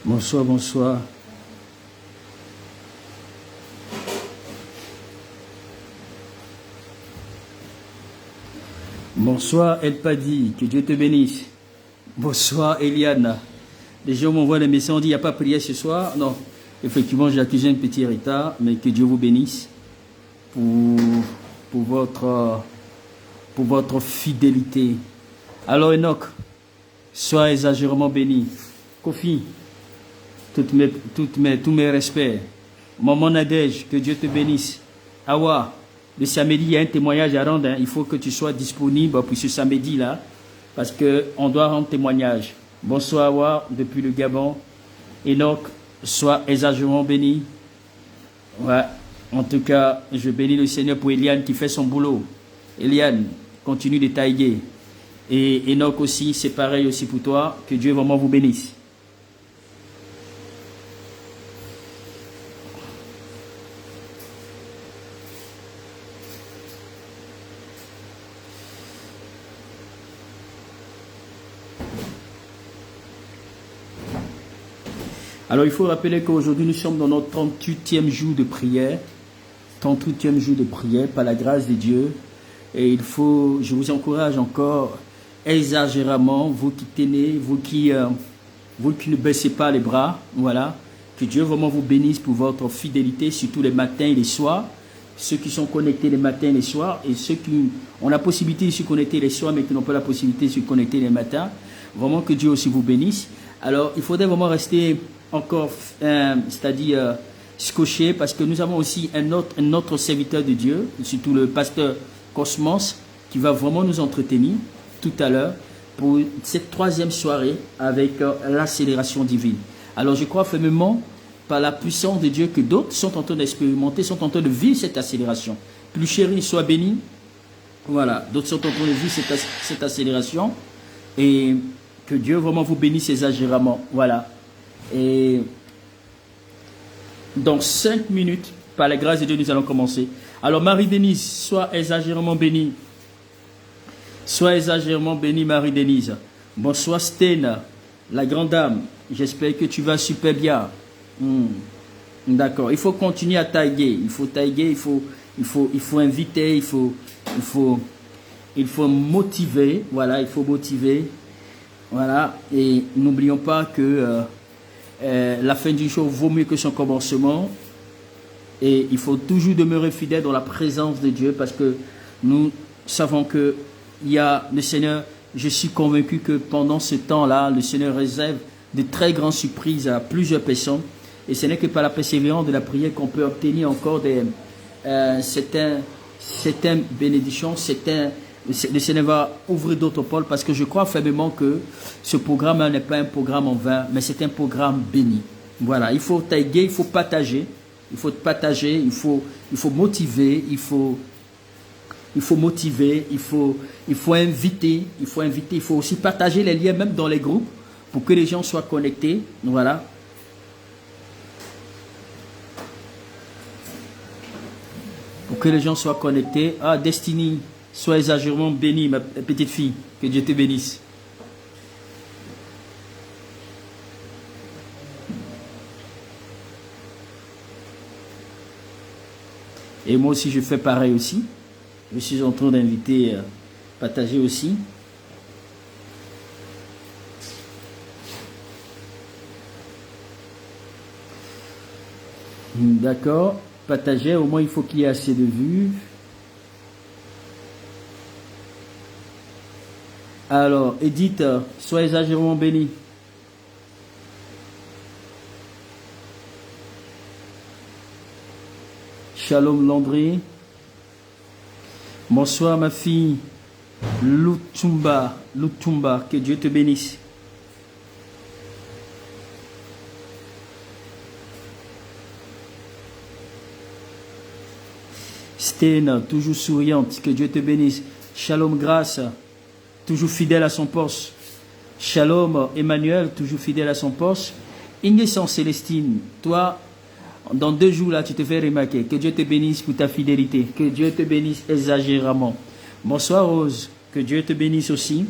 Bonsoir, bonsoir. Bonsoir El Padi, que Dieu te bénisse. Bonsoir Eliane. Les gens m'envoient des messages, on dit il n'y a pas prière ce soir. Non, effectivement j'ai accusé un petit retard, mais que Dieu vous bénisse pour votre fidélité. Alors Enoch, sois exagérément béni. Kofi, tous mes respects. Maman Nadège, que Dieu te bénisse. Awa, le samedi, il y a un témoignage à rendre. Hein. Il faut que tu sois disponible pour ce samedi-là, parce qu'on doit rendre témoignage. Bonsoir Awa, depuis le Gabon. Enoch, sois exagérément béni. Ouais. En tout cas, je bénis le Seigneur pour Eliane qui fait son boulot. Eliane, continue de tailler. Et Enoch aussi, c'est pareil aussi pour toi. Que Dieu vraiment vous bénisse. Alors, il faut rappeler qu'aujourd'hui, nous sommes dans notre 38e jour de prière. 38e jour de prière, par la grâce de Dieu. Et il faut, je vous encourage encore exagérément, vous qui tenez, vous qui ne baissez pas les bras, voilà. Que Dieu vraiment vous bénisse pour votre fidélité, surtout les matins et les soirs. Ceux qui sont connectés les matins et les soirs, et ceux qui ont la possibilité de se connecter les soirs, mais qui n'ont pas la possibilité de se connecter les matins. Vraiment que Dieu aussi vous bénisse. Alors, il faudrait vraiment rester encore, c'est-à-dire scotché, parce que nous avons aussi un autre serviteur de Dieu, surtout le pasteur Cosmos, qui va vraiment nous entretenir tout à l'heure pour cette troisième soirée avec l'accélération divine. Alors je crois fermement par la puissance de Dieu que d'autres sont en train d'expérimenter, sont en train de vivre cette accélération. Plus chéri, sois béni. Voilà, d'autres sont en train de vivre cette accélération et que Dieu vraiment vous bénisse exagérément. Voilà. Et dans 5 minutes, par la grâce de Dieu, nous allons commencer. Alors Marie-Denise, sois exagérément bénie. Sois exagérément bénie, Marie-Denise. Bonsoir Stène, la grande dame. J'espère que tu vas super bien. D'accord. Il faut continuer à tailler. Il faut tailler, il faut inviter, il faut motiver. Voilà, il faut motiver. Voilà. Et n'oublions pas que la fin du jour vaut mieux que son commencement. Et il faut toujours demeurer fidèle dans la présence de Dieu, parce que nous savons que il y a le Seigneur. Je suis convaincu que pendant ce temps-là, le Seigneur réserve de très grandes surprises à plusieurs personnes. Et ce n'est que par la persévérance de la prière qu'on peut obtenir encore certaines bénédictions. Le Seigneur va ouvrir d'autres pôles, parce que je crois fermement que ce programme n'est pas un programme en vain, mais c'est un programme béni. Voilà, il faut tailler, il faut partager. Il faut partager, il faut motiver, il faut motiver, il faut inviter, il faut aussi partager les liens même dans les groupes pour que les gens soient connectés. Voilà. Pour que les gens soient connectés. Ah, Destiny, sois exagérément bénie, ma petite fille. Que Dieu te bénisse. Et moi aussi, je fais pareil aussi. Je suis en train d'inviter, partager aussi. D'accord. Partager, au moins il faut qu'il y ait assez de vues. Alors, Edith, sois exagérément bénie. Shalom Landry. Bonsoir ma fille Lutumba, que Dieu te bénisse. Sténa, toujours souriante, que Dieu te bénisse. Shalom Grâce, toujours fidèle à son poste. Shalom Emmanuel, toujours fidèle à son poste. Ignescence Célestine, toi, Dans 2 jours, là, tu te fais remarquer. Que Dieu te bénisse pour ta fidélité. Que Dieu te bénisse exagérément. Bonsoir, Rose. Que Dieu te bénisse aussi.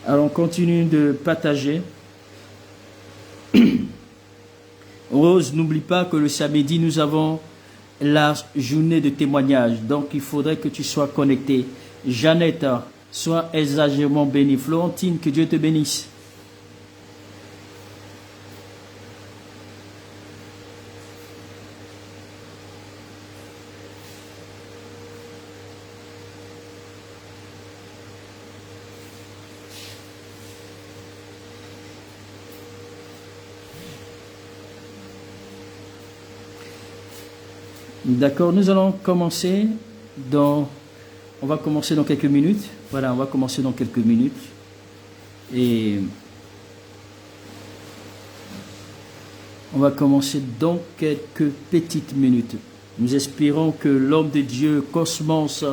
Alors, on continue de partager. Rose, n'oublie pas que le samedi, nous avons la journée de témoignage. Donc, il faudrait que tu sois connecté. Jeannette, sois exagérément bénie. Florentine, que Dieu te bénisse. D'accord, nous allons commencer on va commencer dans quelques minutes. Voilà, on va commencer dans quelques minutes. Et on va commencer dans quelques petites minutes. Nous espérons que l'homme de Dieu, Cosmos,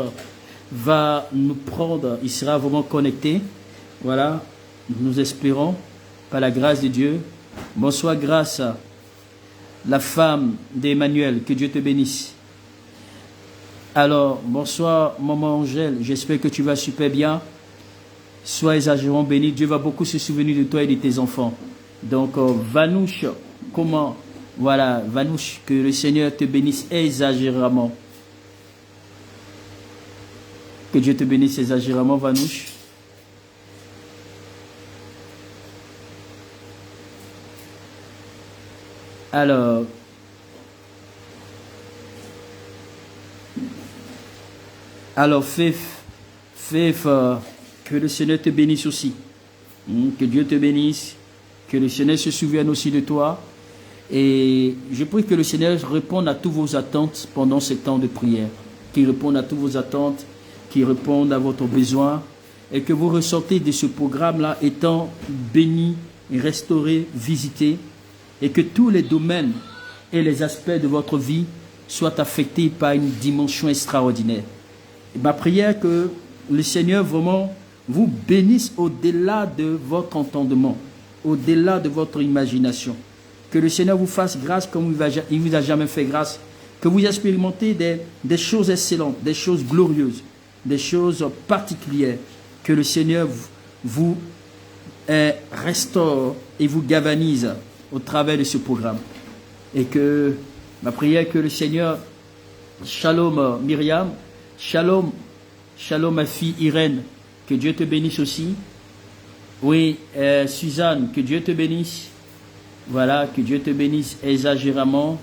va nous prendre. Il sera vraiment connecté. Voilà, nous espérons, par la grâce de Dieu. Bonsoir, Grâce. La femme d'Emmanuel, que Dieu te bénisse. Alors, bonsoir, maman Angèle, j'espère que tu vas super bien. Sois exagérément béni, Dieu va beaucoup se souvenir de toi et de tes enfants. Donc, Vanouche, comment? Voilà, Vanouche, que le Seigneur te bénisse exagérément. Que Dieu te bénisse exagérément, Vanouche. Alors, Faith, que le Seigneur te bénisse aussi. Que Dieu te bénisse, que le Seigneur se souvienne aussi de toi. Et je prie que le Seigneur réponde à toutes vos attentes pendant ce temps de prière. Qu'il réponde à toutes vos attentes, qu'il réponde à votre besoin. Et que vous ressortez de ce programme-là étant bénis, restaurés, visités. Et que tous les domaines et les aspects de votre vie soient affectés par une dimension extraordinaire. Et ma prière est que le Seigneur vraiment vous bénisse au-delà de votre entendement, au-delà de votre imagination. Que le Seigneur vous fasse grâce comme il ne vous a jamais fait grâce. Que vous expérimentez des choses excellentes, des choses glorieuses, des choses particulières. Que le Seigneur vous restaure et vous galvanise au travers de ce programme. Et que ma prière est que le Seigneur, shalom Myriam, shalom ma fille Irène, que Dieu te bénisse aussi. Oui, Suzanne, que Dieu te bénisse. Voilà, que Dieu te bénisse exagérément.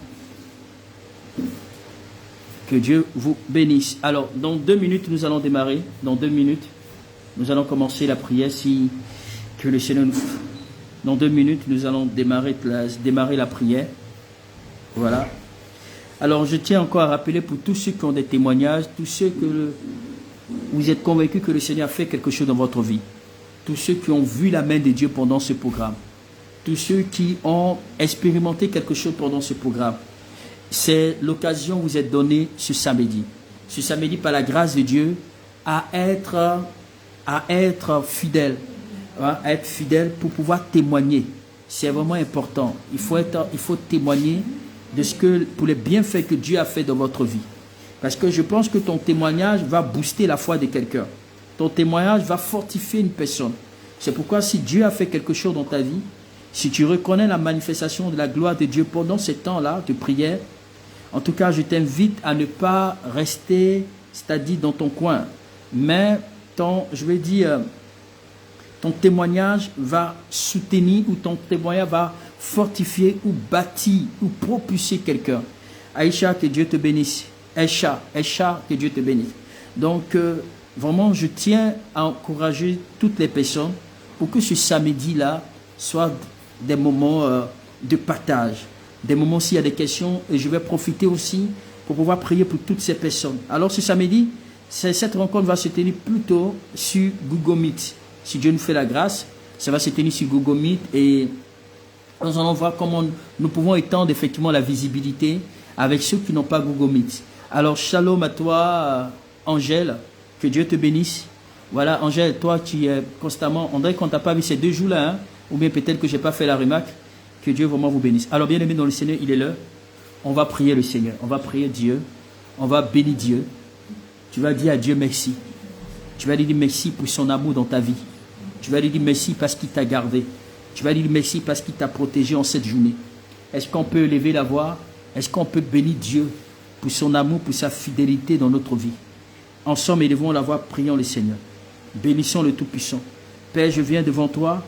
Que Dieu vous bénisse. Alors, dans 2 minutes, nous allons démarrer. Dans 2 minutes, nous allons commencer la prière. Que le Seigneur nous... Dans 2 minutes, nous allons démarrer la prière. Voilà. Alors, je tiens encore à rappeler pour tous ceux qui ont des témoignages, tous ceux que vous êtes convaincus que le Seigneur a fait quelque chose dans votre vie. Tous ceux qui ont vu la main de Dieu pendant ce programme. Tous ceux qui ont expérimenté quelque chose pendant ce programme. C'est l'occasion que vous êtes donnée ce samedi. Ce samedi, par la grâce de Dieu, à être fidèle. À être fidèle pour pouvoir témoigner. C'est vraiment important. Il faut témoigner pour les bienfaits que Dieu a fait dans votre vie. Parce que je pense que ton témoignage va booster la foi de quelqu'un. Ton témoignage va fortifier une personne. C'est pourquoi si Dieu a fait quelque chose dans ta vie, si tu reconnais la manifestation de la gloire de Dieu pendant ce temps-là de prière, en tout cas, je t'invite à ne pas rester, c'est-à-dire dans ton coin. Mais ton témoignage va soutenir ou ton témoignage va fortifier ou bâtir ou propulser quelqu'un. Aïcha, que Dieu te bénisse. Aïcha, que Dieu te bénisse. Donc, vraiment, je tiens à encourager toutes les personnes pour que ce samedi-là soit des moments de partage. Des moments s'il y a des questions, et je vais profiter aussi pour pouvoir prier pour toutes ces personnes. Alors, ce samedi, cette rencontre va se tenir plutôt sur Google Meet. Si Dieu nous fait la grâce, ça va se tenir sur Google Meet et nous allons voir comment nous pouvons étendre effectivement la visibilité avec ceux qui n'ont pas Google Meet. Alors, shalom à toi, Angèle, que Dieu te bénisse. Voilà, Angèle, toi, tu es constamment, on dirait qu'on t'a pas vu ces 2 jours-là, hein, ou bien peut-être que j'ai pas fait la remarque. Que Dieu vraiment vous bénisse. Alors, bien aimé dans le Seigneur, il est là. On va prier le Seigneur. On va prier Dieu. On va bénir Dieu. Tu vas dire à Dieu merci. Tu vas lui dire merci pour son amour dans ta vie. Tu vas lui dire merci parce qu'il t'a gardé. Tu vas lui dire merci parce qu'il t'a protégé en cette journée. Est-ce qu'on peut élever la voix? Est-ce qu'on peut bénir Dieu pour son amour, pour sa fidélité dans notre vie? Ensemble, élevons la voix, prions le Seigneur. Bénissons le Tout-Puissant. Père, je viens devant toi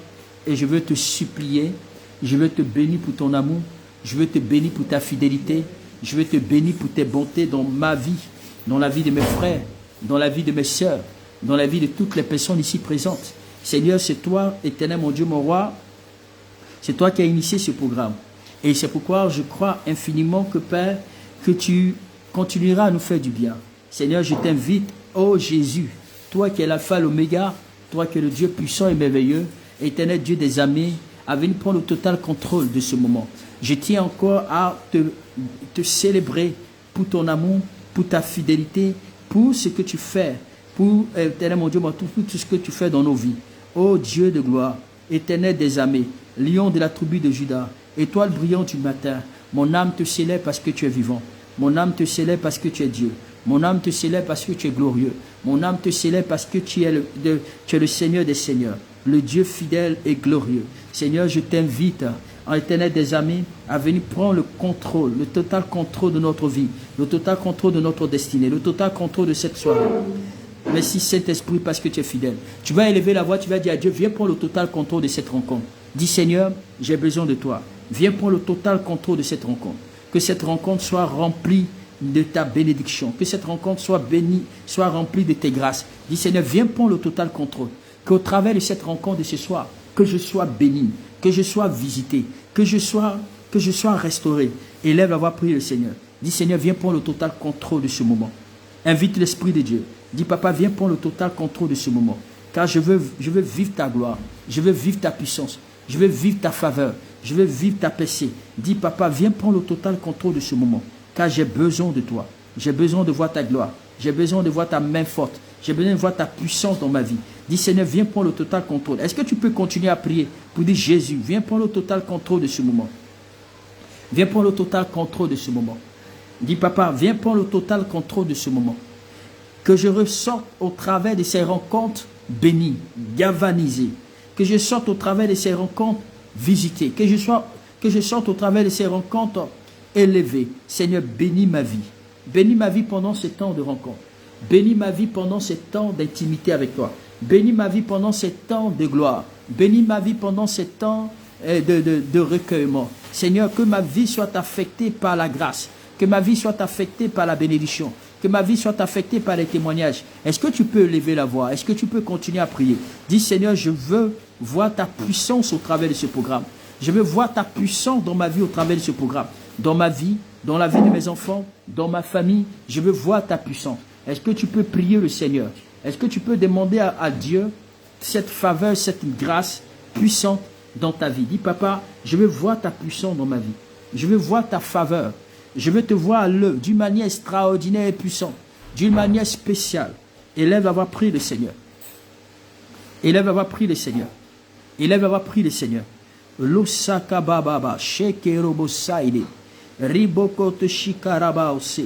et je veux te supplier. Je veux te bénir pour ton amour. Je veux te bénir pour ta fidélité. Je veux te bénir pour tes bontés dans ma vie, dans la vie de mes frères, dans la vie de mes sœurs, dans la vie de toutes les personnes ici présentes. Seigneur, c'est toi, éternel mon Dieu, mon roi. C'est toi qui as initié ce programme. Et c'est pourquoi je crois infiniment que, Père, que tu continueras à nous faire du bien. Seigneur, je t'invite, ô Jésus, toi qui es l'alpha, l'oméga, toi qui es le Dieu puissant et merveilleux, éternel Dieu des armées, à venir prendre le total contrôle de ce moment. Je tiens encore à te célébrer pour ton amour, pour ta fidélité, pour ce que tu fais, pour, éternel mon Dieu, pour tout ce que tu fais dans nos vies. Ô Dieu de gloire, éternel des armées, lion de la tribu de Juda, étoile brillante du matin, mon âme te célèbre parce que tu es vivant. Mon âme te célèbre parce que tu es Dieu. Mon âme te célèbre parce que tu es glorieux. Mon âme te célèbre parce que tu es le Seigneur des Seigneurs, le Dieu fidèle et glorieux. Seigneur, je t'invite, en éternel des amis, à venir prendre le contrôle, le total contrôle de notre vie, le total contrôle de notre destinée, le total contrôle de cette soirée. Merci Saint-Esprit parce que tu es fidèle. Tu vas élever la voix, tu vas dire à Dieu, viens prendre le total contrôle de cette rencontre. Dis Seigneur, j'ai besoin de toi. Viens prendre le total contrôle de cette rencontre. Que cette rencontre soit remplie de ta bénédiction. Que cette rencontre soit bénie, soit remplie de tes grâces. Dis Seigneur, viens prendre le total contrôle. Qu'au travers de cette rencontre de ce soir, que je sois béni, que je sois visité, que je sois restauré. Élève la voix, prie le Seigneur. Dis Seigneur, viens prendre le total contrôle de ce moment. Invite l'Esprit de Dieu. Dis Papa, viens prendre le total contrôle de ce moment. Car je veux vivre ta gloire. Je veux vivre ta puissance. Je veux vivre ta faveur. Je veux vivre ta paix. Dis Papa, viens prendre le total contrôle de ce moment. Car j'ai besoin de toi. J'ai besoin de voir ta gloire. J'ai besoin de voir ta main forte. J'ai besoin de voir ta puissance dans ma vie. Dis Seigneur, viens prendre le total contrôle. Est-ce que tu peux continuer à prier pour dire Jésus, viens prendre le total contrôle de ce moment. Viens prendre le total contrôle de ce moment. Dis Papa, viens prendre le total contrôle de ce moment. Que je ressorte au travers de ces rencontres bénies, galvanisées. Que je sorte au travers de ces rencontres visitées. Que je sorte au travers de ces rencontres élevées. Seigneur, bénis ma vie. Bénis ma vie pendant ce temps de rencontre. Bénis ma vie pendant ce temps d'intimité avec toi. Bénis ma vie pendant ce temps de gloire. Bénis ma vie pendant ce temps de recueillement. Seigneur, que ma vie soit affectée par la grâce. Que ma vie soit affectée par la bénédiction. Que ma vie soit affectée par les témoignages. Est-ce que tu peux lever la voix? Est-ce que tu peux continuer à prier? Dis Seigneur, je veux voir ta puissance au travers de ce programme. Je veux voir ta puissance dans ma vie au travers de ce programme. Dans ma vie, dans la vie de mes enfants, dans ma famille, je veux voir ta puissance. Est-ce que tu peux prier le Seigneur? Est-ce que tu peux demander à Dieu cette faveur, cette grâce puissante dans ta vie? Dis Papa, je veux voir ta puissance dans ma vie. Je veux voir ta faveur. Je veux te voir à l'œuvre d'une manière extraordinaire et puissante, d'une manière spéciale. Élève à avoir pris le Seigneur. Élève à avoir pris le Seigneur. Élève à avoir pris le Seigneur. Losaka bababa, shekerobo saide, ribokote shikaraba ose.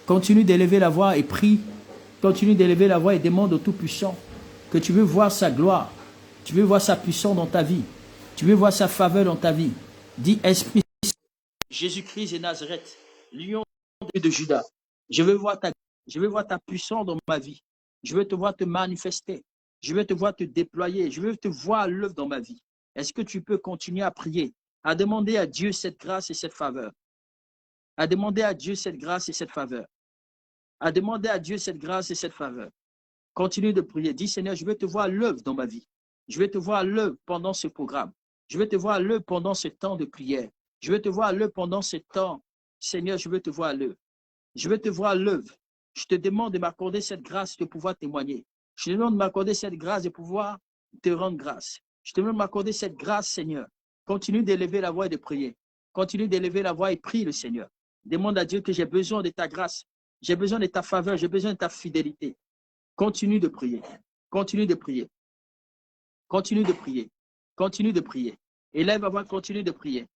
Continue d'élever la voix et prie. Continue d'élever la voix et demande au Tout-Puissant que tu veux voir sa gloire. Tu veux voir sa puissance dans ta vie. Tu veux voir sa faveur dans ta vie. Dis Esprit Jésus-Christ et Nazareth, lion de Juda. Je veux voir ta puissance dans ma vie. Je veux te voir te manifester. Je veux te voir te déployer. Je veux te voir à l'œuvre dans ma vie. Est-ce que tu peux continuer à prier, à demander à Dieu cette grâce et cette faveur? À demander à Dieu cette grâce et cette faveur. À demander à Dieu cette grâce et cette faveur. Continue de prier. Dis Seigneur, je veux te voir à l'œuvre dans ma vie. Je veux te voir à l'œuvre pendant ce programme. Je veux te voir à l'œuvre pendant ce temps de prière. Je veux te voir à l'œuvre pendant ce temps. Seigneur, je veux te voir à l'œuvre. Je veux te voir à l'œuvre. Je te demande de m'accorder cette grâce de pouvoir témoigner. Je te demande de m'accorder cette grâce de pouvoir te rendre grâce. Je te demande de m'accorder cette grâce, Seigneur. Continue d'élever la voix et de prier. Continue d'élever la voix et prie le Seigneur. Demande à Dieu que j'ai besoin de ta grâce. J'ai besoin de ta faveur. J'ai besoin de ta fidélité. Continue de prier. Continue de prier. Continue de prier. Continue de prier. Élève la voix, continue de prier.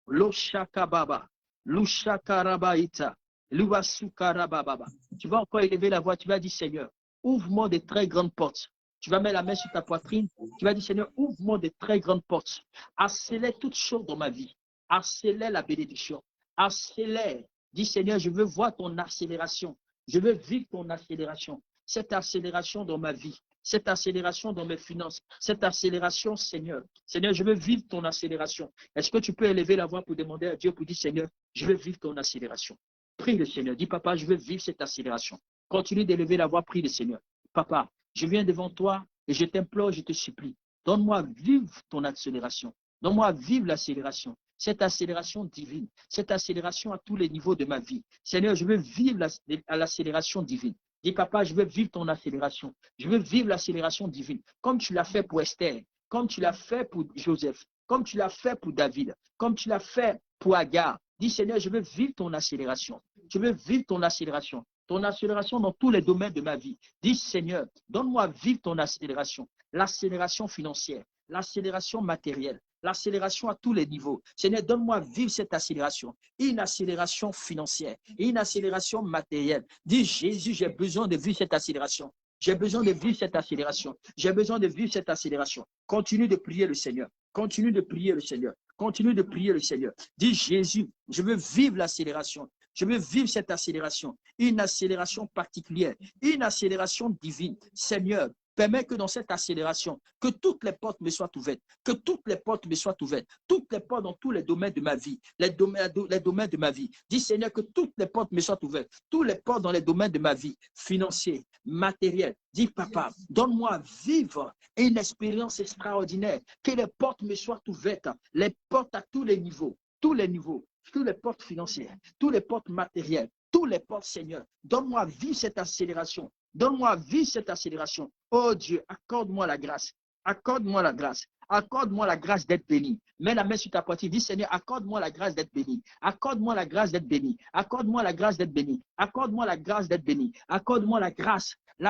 Loshakababa, Lushakarabaita, Luasukarababa. Tu vas encore élever la voix, tu vas dire Seigneur, ouvre-moi de très grandes portes. Tu vas mettre la main sur ta poitrine, tu vas dire Seigneur, ouvre-moi de très grandes portes. Accélère toutes choses dans ma vie. Accélère la bénédiction. Accélère. Dis Seigneur, je veux voir ton accélération. Je veux vivre ton accélération. Cette accélération dans ma vie. Cette accélération dans mes finances, cette accélération, Seigneur. Seigneur, je veux vivre ton accélération. Est-ce que tu peux élever la voix pour demander à Dieu, pour dire, Seigneur, je veux vivre ton accélération. Prie le Seigneur. Dis, Papa, je veux vivre cette accélération. Continue d'élever la voix, prie le Seigneur. Papa, je viens devant toi et je t'implore, je te supplie. Donne-moi vivre ton accélération. Donne-moi vivre l'accélération. Cette accélération divine, cette accélération à tous les niveaux de ma vie. Seigneur, je veux vivre l'accélération divine. Dis, Papa, je veux vivre ton accélération. Je veux vivre l'accélération divine. Comme tu l'as fait pour Esther, comme tu l'as fait pour Joseph, comme tu l'as fait pour David, comme tu l'as fait pour Agar. Dis, Seigneur, je veux vivre ton accélération. Je veux vivre ton accélération. Ton accélération dans tous les domaines de ma vie. Dis, Seigneur, donne-moi vivre ton accélération. L'accélération financière, l'accélération matérielle, l'accélération à tous les niveaux. Seigneur, donne-moi vivre cette accélération. Une accélération financière, une accélération matérielle. Dis, Jésus, j'ai besoin de vivre cette accélération. J'ai besoin de vivre cette accélération. J'ai besoin de vivre cette accélération. Continue de prier le Seigneur. Continue de prier le Seigneur. Continue de prier le Seigneur. Dis, Jésus, je veux vivre l'accélération. Je veux vivre cette accélération. Une accélération particulière. Une accélération divine. Seigneur, permets que dans cette accélération, que toutes les portes me soient ouvertes, que toutes les portes me soient ouvertes, toutes les portes dans tous les domaines de ma vie, les domaines de ma vie. Dis Seigneur que toutes les portes me soient ouvertes, toutes les portes dans les domaines de ma vie, financier, matériel. Dis Papa, donne-moi vivre une expérience extraordinaire, que les portes me soient ouvertes, les portes à tous les niveaux, toutes les portes financières, toutes les portes matérielles, toutes les portes, Seigneur. Donne-moi vivre cette accélération. Donne-moi vivre cette accélération. Oh Dieu, accorde-moi la grâce. Accorde-moi la grâce. Accorde-moi la grâce d'être béni. Mets la main sur ta poitrine. Dis Seigneur, accorde-moi la grâce d'être béni. Accorde-moi la grâce d'être béni. Accorde-moi la grâce d'être béni. Accorde-moi la grâce d'être béni. Accorde-moi la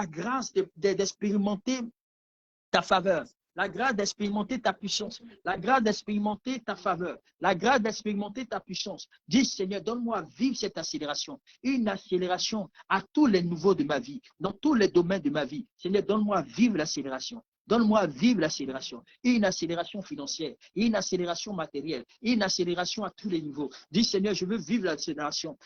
grâce d'expérimenter ta faveur. La grâce d'expérimenter ta puissance. La grâce d'expérimenter ta faveur. La grâce d'expérimenter ta puissance. Dis Seigneur, donne-moi vivre cette accélération. Une accélération à tous les niveaux de ma vie. Dans tous les domaines de ma vie. Seigneur, donne-moi vivre l'accélération. Donne-moi vivre l'accélération. Une accélération financière, une accélération matérielle, une accélération à tous les niveaux. Dis Seigneur, je veux vivre l'accélération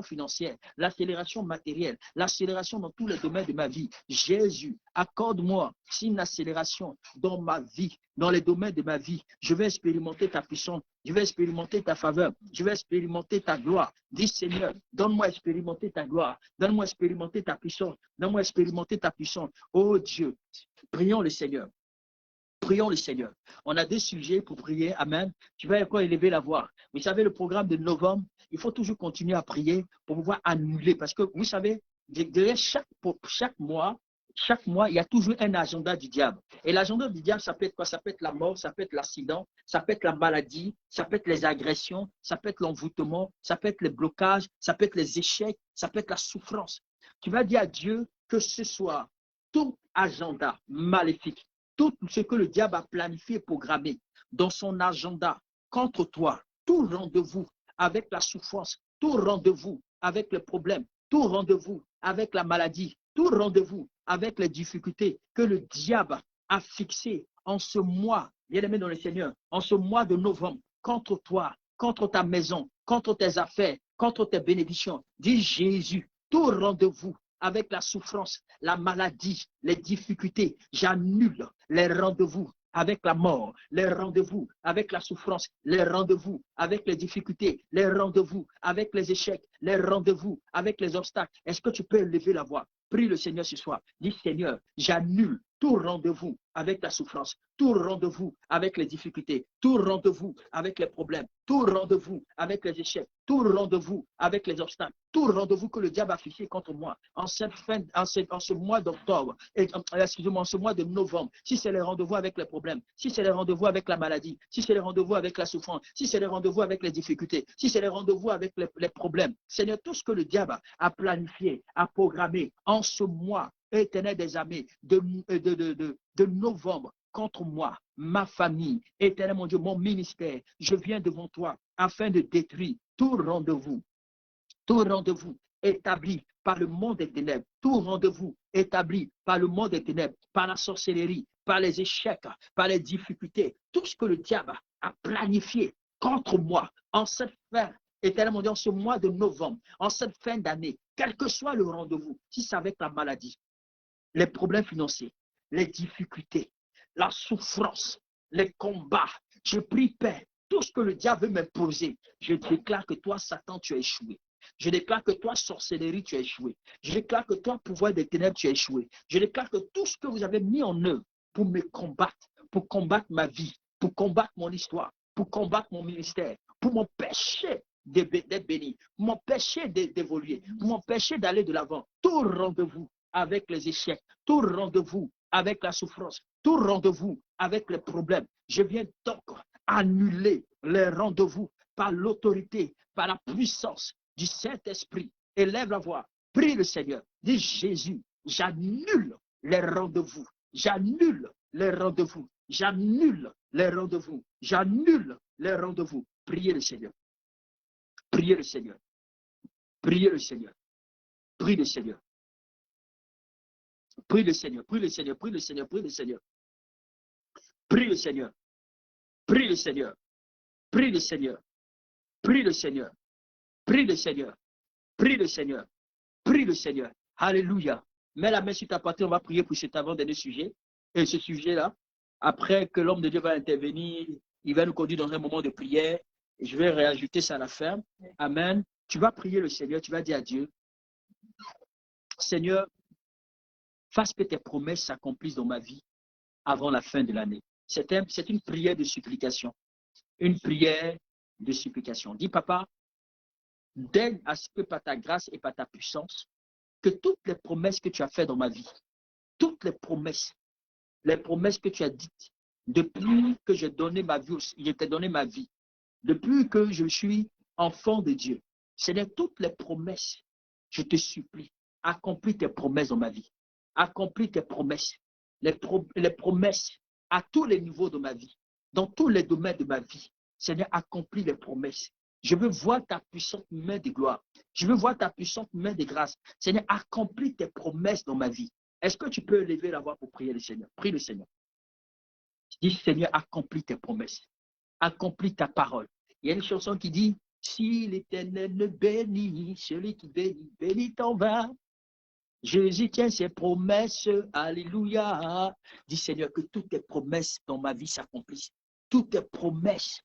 financière, l'accélération matérielle, l'accélération dans tous les domaines de ma vie. Jésus, accorde-moi une accélération dans ma vie, dans les domaines de ma vie. Je vais expérimenter ta puissance, je vais expérimenter ta faveur, je vais expérimenter ta gloire. Dis Seigneur, donne-moi expérimenter ta gloire, donne-moi expérimenter ta puissance, donne-moi expérimenter ta puissance. Oh Dieu, prions le Seigneur. Prions le Seigneur. On a des sujets pour prier. Amen. Tu vas encore élever la voix. Vous savez, le programme de novembre, il faut toujours continuer à prier pour pouvoir annuler. Parce que vous savez, derrière chaque mois, il y a toujours un agenda du diable. Et l'agenda du diable, ça peut être quoi? Ça peut être la mort, ça peut être l'accident, ça peut être la maladie, ça peut être les agressions, ça peut être l'envoûtement, ça peut être les blocages, ça peut être les échecs, ça peut être la souffrance. Tu vas dire à Dieu que ce soit tout agenda maléfique, tout ce que le diable a planifié et programmé dans son agenda contre toi, tout rendez-vous avec la souffrance, tout rendez-vous avec le problème, tout rendez-vous avec la maladie, tout rendez-vous avec les difficultés que le diable a fixé en ce mois, bien-aimé dans le Seigneur, en ce mois de novembre, contre toi, contre ta maison, contre tes affaires, contre tes bénédictions. Dis Jésus, tout rendez-vous avec la souffrance, la maladie, les difficultés, j'annule les rendez-vous avec la mort, les rendez-vous avec la souffrance, les rendez-vous avec les difficultés, les rendez-vous avec les échecs, les rendez-vous avec les obstacles. Est-ce que tu peux élever la voix? Prie le Seigneur ce soir. Dis Seigneur, j'annule tout rendez-vous avec la souffrance, tout rendez-vous avec les difficultés, tout rendez-vous avec les problèmes, tout rendez-vous avec les échecs, tout rendez-vous avec les obstacles, tout rendez-vous que le diable a fixé contre moi en ce mois d'octobre, excusez-moi, en ce mois de novembre, si c'est les rendez-vous avec les problèmes, si c'est les rendez-vous avec la maladie, si c'est les rendez-vous avec la souffrance, si c'est les rendez-vous avec les difficultés, si c'est les rendez-vous avec les problèmes, Seigneur, tout ce que le diable a planifié, a programmé en ce mois Éternel des armées, de novembre, contre moi, ma famille, Éternel mon Dieu, mon ministère, je viens devant toi afin de détruire tout rendez-vous établi par le monde des ténèbres, tout rendez-vous établi par le monde des ténèbres, par la sorcellerie, par les échecs, par les difficultés, tout ce que le diable a planifié contre moi en cette fin, Éternel mon Dieu, en ce mois de novembre, en cette fin d'année, quel que soit le rendez-vous, si c'est avec la maladie, les problèmes financiers, les difficultés, la souffrance, les combats. Je prie, Père, tout ce que le diable veut m'imposer, je déclare que toi, Satan, tu as échoué. Je déclare que toi, sorcellerie, tu as échoué. Je déclare que toi, pouvoir des ténèbres, tu as échoué. Je déclare que tout ce que vous avez mis en œuvre pour me combattre, pour combattre ma vie, pour combattre mon histoire, pour combattre mon ministère, pour m'empêcher d'être béni, pour m'empêcher d'évoluer, pour m'empêcher d'aller de l'avant, tout rendez-vous avec les échecs, tout rendez-vous avec la souffrance, tout rendez-vous avec les problèmes. Je viens donc annuler les rendez-vous par l'autorité, par la puissance du Saint-Esprit. Élève la voix, prie le Seigneur. Dis Jésus, j'annule les rendez-vous, j'annule les rendez-vous, j'annule les rendez-vous, j'annule les rendez-vous. Priez le Seigneur, priez le Seigneur, priez le Seigneur, priez le Seigneur. Prie le Seigneur, prie le Seigneur, prie le Seigneur, prie le Seigneur. Prie le Seigneur, prie le Seigneur, prie le Seigneur, prie le Seigneur, prie le Seigneur, prie le Seigneur, prie le Seigneur. Alléluia. Mets la main sur ta poitrine, on va prier pour cet avant-dernier sujet. Et ce sujet-là, après que l'homme de Dieu va intervenir, il va nous conduire dans un moment de prière. Et je vais réajouter ça à la fin. Amen. Tu vas prier le Seigneur, tu vas dire à Dieu, Seigneur, fasse que tes promesses s'accomplissent dans ma vie avant la fin de l'année. C'est une prière de supplication. Une prière de supplication. Dis, papa, d'aide à ce que par ta grâce et par ta puissance, que toutes les promesses que tu as faites dans ma vie, toutes les promesses que tu as dites, depuis que j'ai donné ma vie, je t'ai donné ma vie, depuis que je suis enfant de Dieu, Seigneur, toutes les promesses, je te supplie, accomplis tes promesses dans ma vie. Accomplis tes promesses. Les promesses à tous les niveaux de ma vie, dans tous les domaines de ma vie. Seigneur, accomplis les promesses. Je veux voir ta puissante main de gloire. Je veux voir ta puissante main de grâce. Seigneur, accomplis tes promesses dans ma vie. Est-ce que tu peux lever la voix pour prier le Seigneur? Prie le Seigneur. Dis, Seigneur, accomplis tes promesses. Accomplis ta parole. Il y a une chanson qui dit, si l'Éternel ne bénit, celui qui bénit, bénit en vain. Jésus tient ses promesses, alléluia. Dis Seigneur, que toutes tes promesses dans ma vie s'accomplissent. Toutes tes promesses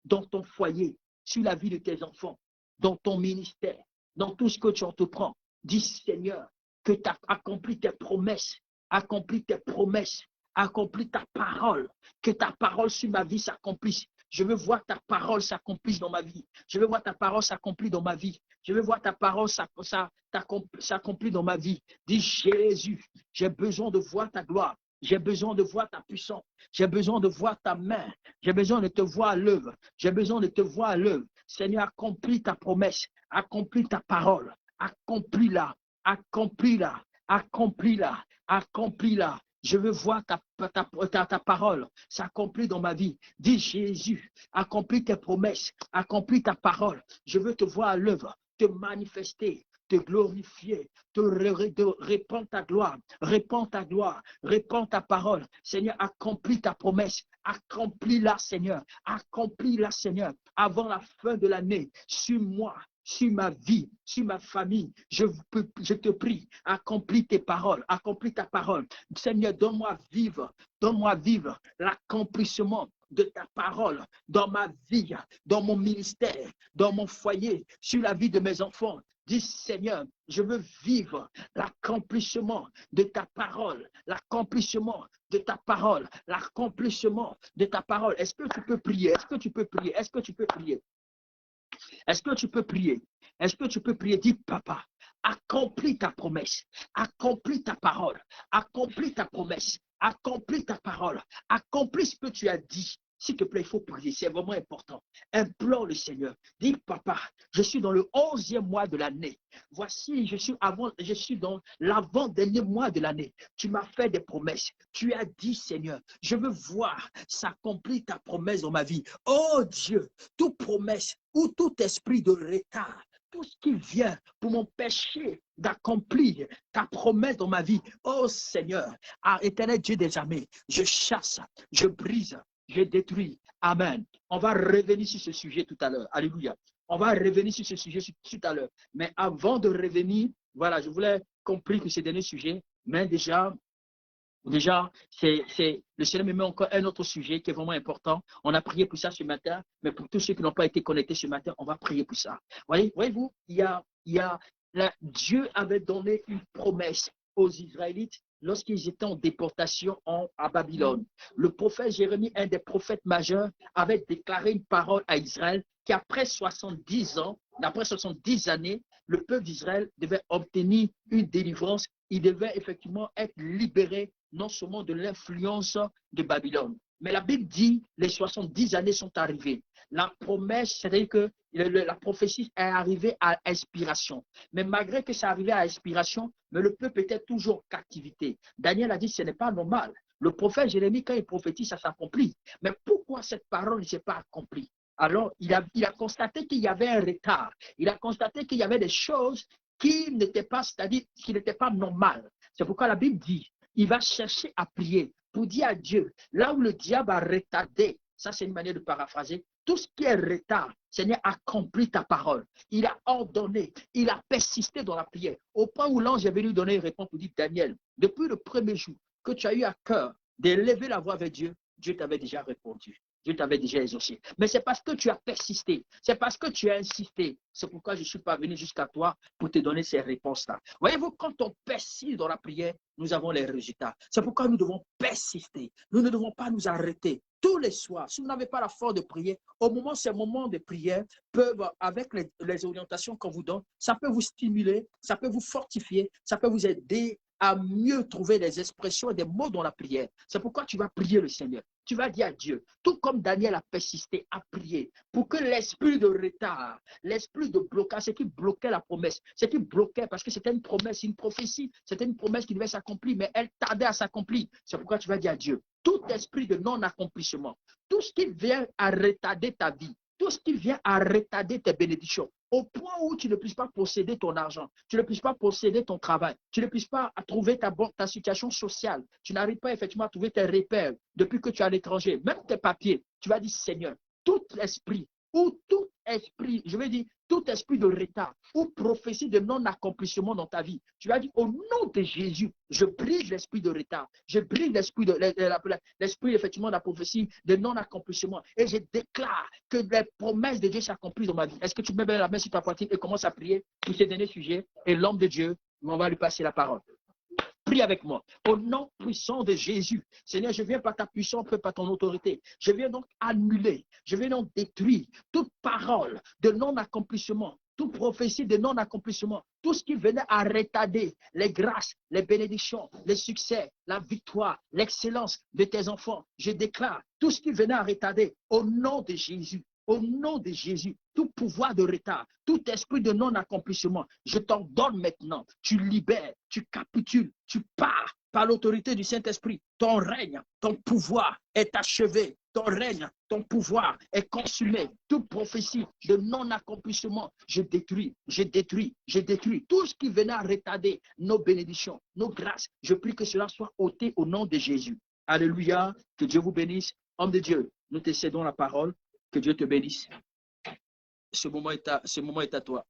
dans ton foyer, sur la vie de tes enfants, dans ton ministère, dans tout ce que tu entreprends. Dis Seigneur, que tu as accompli tes promesses, accomplis tes promesses, accomplis ta parole, que ta parole sur ma vie s'accomplisse. Je veux voir ta parole s'accomplir dans ma vie. Je veux voir ta parole s'accomplir dans ma vie. Je veux voir ta parole s'accomplir dans ma vie. Dis Jésus, j'ai besoin de voir ta gloire. J'ai besoin de voir ta puissance. J'ai besoin de voir ta main. J'ai besoin de te voir à l'œuvre. J'ai besoin de te voir à l'œuvre. Seigneur, accomplis ta promesse. Accomplis ta parole. Accomplis-la. Accomplis-la. Accomplis-la. Accomplis-la. Je veux voir ta parole s'accomplir dans ma vie. Dis Jésus, accomplis tes promesses, accomplis ta parole. Je veux te voir à l'œuvre, te manifester, te glorifier, te répandre ta gloire, répand ta gloire, répand ta parole. Seigneur, accomplis ta promesse, accomplis-la Seigneur, accomplis-la Seigneur, avant la fin de l'année, sur moi, sur ma vie, sur ma famille. Je te prie, accomplis tes paroles, accomplis ta parole. Seigneur, donne-moi vivre l'accomplissement de ta parole dans ma vie, dans mon ministère, dans mon foyer, sur la vie de mes enfants. Dis Seigneur, je veux vivre l'accomplissement de ta parole, l'accomplissement de ta parole, l'accomplissement de ta parole. Est-ce que tu peux prier? Est-ce que tu peux prier? Est-ce que tu peux prier? Est-ce que tu peux prier? Est-ce que tu peux prier? Dis, papa, accomplis ta promesse, accomplis ta parole, accomplis ta promesse, accomplis ta parole, accomplis ce que tu as dit. s'il te plaît, il faut prier. C'est vraiment important. Implore le Seigneur. Dis, papa, je suis dans le 11e mois de l'année. Voici, je suis dans l'avant-dernier mois de l'année. Tu m'as fait des promesses. Tu as dit, Seigneur, je veux voir s'accomplir ta promesse dans ma vie. Oh Dieu, toute promesse ou tout esprit de retard, tout ce qui vient pour m'empêcher d'accomplir ta promesse dans ma vie. Oh Seigneur, éternel Dieu des armées, je chasse, je brise, je détruis. Amen. On va revenir sur ce sujet tout à l'heure. Alléluia. On va revenir sur ce sujet tout à l'heure. Mais avant de revenir, voilà, je voulais compris que ce dernier sujet, mais déjà, le Seigneur me met encore un autre sujet qui est vraiment important. On a prié pour ça ce matin, mais pour tous ceux qui n'ont pas été connectés ce matin, on va prier pour ça. Voyez-vous, Dieu avait donné une promesse aux Israélites lorsqu'ils étaient en déportation à Babylone. Le prophète Jérémie, un des prophètes majeurs, avait déclaré une parole à Israël qu'après 70 ans, après 70 années, le peuple d'Israël devait obtenir une délivrance. Il devait effectivement être libéré non seulement de l'influence de Babylone. Mais la Bible dit les 70 années sont arrivées. La promesse, c'est-à-dire que la prophétie est arrivée à expiration. Mais malgré que ça arrivait à expiration, mais le peuple était toujours en captivité. Daniel a dit ce n'est pas normal. Le prophète Jérémie, quand il prophétise, ça s'accomplit. Mais pourquoi cette parole ne s'est pas accomplie? Alors, il a constaté qu'il y avait un retard. Il a constaté qu'il y avait des choses qui n'étaient pas, c'est-à-dire qui n'étaient pas normales. C'est pourquoi la Bible dit il va chercher à prier pour dire à Dieu, là où le diable a retardé, ça c'est une manière de paraphraser, tout ce qui est retard, Seigneur, accomplit ta parole. Il a ordonné, il a persisté dans la prière, au point où l'ange est venu donner une réponse pour dire, Daniel, depuis le premier jour que tu as eu à cœur d'élever la voix vers Dieu, Dieu t'avait déjà répondu. Dieu t'avait déjà exaucé. Mais c'est parce que tu as persisté. C'est parce que tu as insisté. C'est pourquoi je ne suis pas venu jusqu'à toi pour te donner ces réponses-là. Voyez-vous, quand on persiste dans la prière, nous avons les résultats. C'est pourquoi nous devons persister. Nous ne devons pas nous arrêter. Tous les soirs, si vous n'avez pas la force de prier, au moment, ces moments de prière peuvent, avec les orientations qu'on vous donne, ça peut vous stimuler, ça peut vous fortifier, ça peut vous aider à mieux trouver des expressions et des mots dans la prière. C'est pourquoi tu vas prier le Seigneur. Tu vas dire à Dieu, tout comme Daniel a persisté à prier, pour que l'esprit de retard, l'esprit de blocage, ce qui bloquait la promesse, ce qui bloquait, parce que c'était une promesse, une prophétie, c'était une promesse qui devait s'accomplir, mais elle tardait à s'accomplir. C'est pourquoi tu vas dire à Dieu, tout esprit de non-accomplissement, tout ce qui vient à retarder ta vie, tout ce qui vient à retarder tes bénédictions, au point où tu ne puisses pas posséder ton argent, tu ne puisses pas posséder ton travail, tu ne puisses pas trouver ta situation sociale, tu n'arrives pas effectivement à trouver tes repères depuis que tu es à l'étranger, même tes papiers, tu vas dire Seigneur, tout esprit ou tout esprit, je vais dire tout esprit de retard ou prophétie de non-accomplissement dans ta vie, tu vas dire au nom de Jésus, je brise l'esprit de retard, je brise l'esprit effectivement de la prophétie de non-accomplissement et je déclare que les promesses de Dieu s'accomplissent dans ma vie. Est-ce que tu mets la main sur ta poitrine et commences à prier pour ce dernier sujet et l'homme de Dieu, on va lui passer la parole. Prie avec moi. Au nom puissant de Jésus. Seigneur, je viens par ta puissance, par ton autorité. Je viens donc annuler, je viens donc détruire toute parole de non-accomplissement, toute prophétie de non-accomplissement, tout ce qui venait à retarder les grâces, les bénédictions, les succès, la victoire, l'excellence de tes enfants. Je déclare tout ce qui venait à retarder au nom de Jésus. Au nom de Jésus, tout pouvoir de retard, tout esprit de non-accomplissement, je t'en donne maintenant. Tu libères, tu capitules, tu pars par l'autorité du Saint-Esprit. Ton règne, ton pouvoir est achevé. Ton règne, ton pouvoir est consumé. Toute prophétie de non-accomplissement, je détruis, je détruis, je détruis. Tout ce qui venait à retarder nos bénédictions, nos grâces, je prie que cela soit ôté au nom de Jésus. Alléluia, que Dieu vous bénisse. Homme de Dieu, nous te cédons la parole. Que Dieu te bénisse. Ce moment est à toi.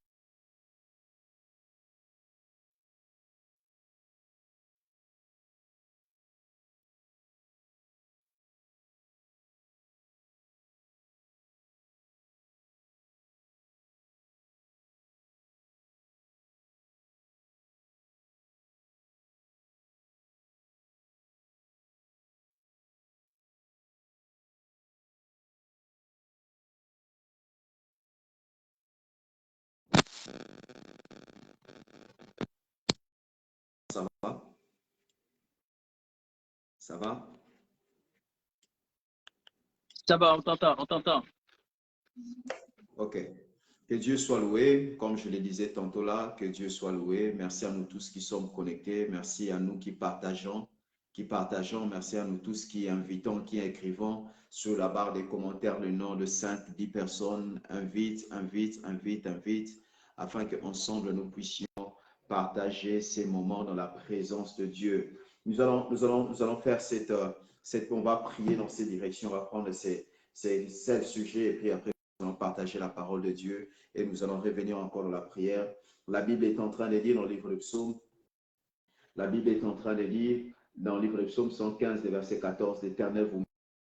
Ça va? Ça va? Ça va, on t'entend, on t'entend. Ok. Que Dieu soit loué, comme je le disais tantôt là, que Dieu soit loué. Merci à nous tous qui sommes connectés. Merci à nous qui partageons. Merci à nous tous qui invitons, qui écrivons sur la barre des commentaires le nom de 5, 10 personnes. Invite, afin qu'ensemble nous puissions partager ces moments dans la présence de Dieu. Nous allons faire on va prier dans ces directions, on va prendre ces sujets et puis après, nous allons partager la parole de Dieu et nous allons revenir encore dans la prière. La Bible est en train de dire dans le livre de Psaume, la Bible est en train de dire dans le livre de Psaume 115, verset 14, l'Éternel vous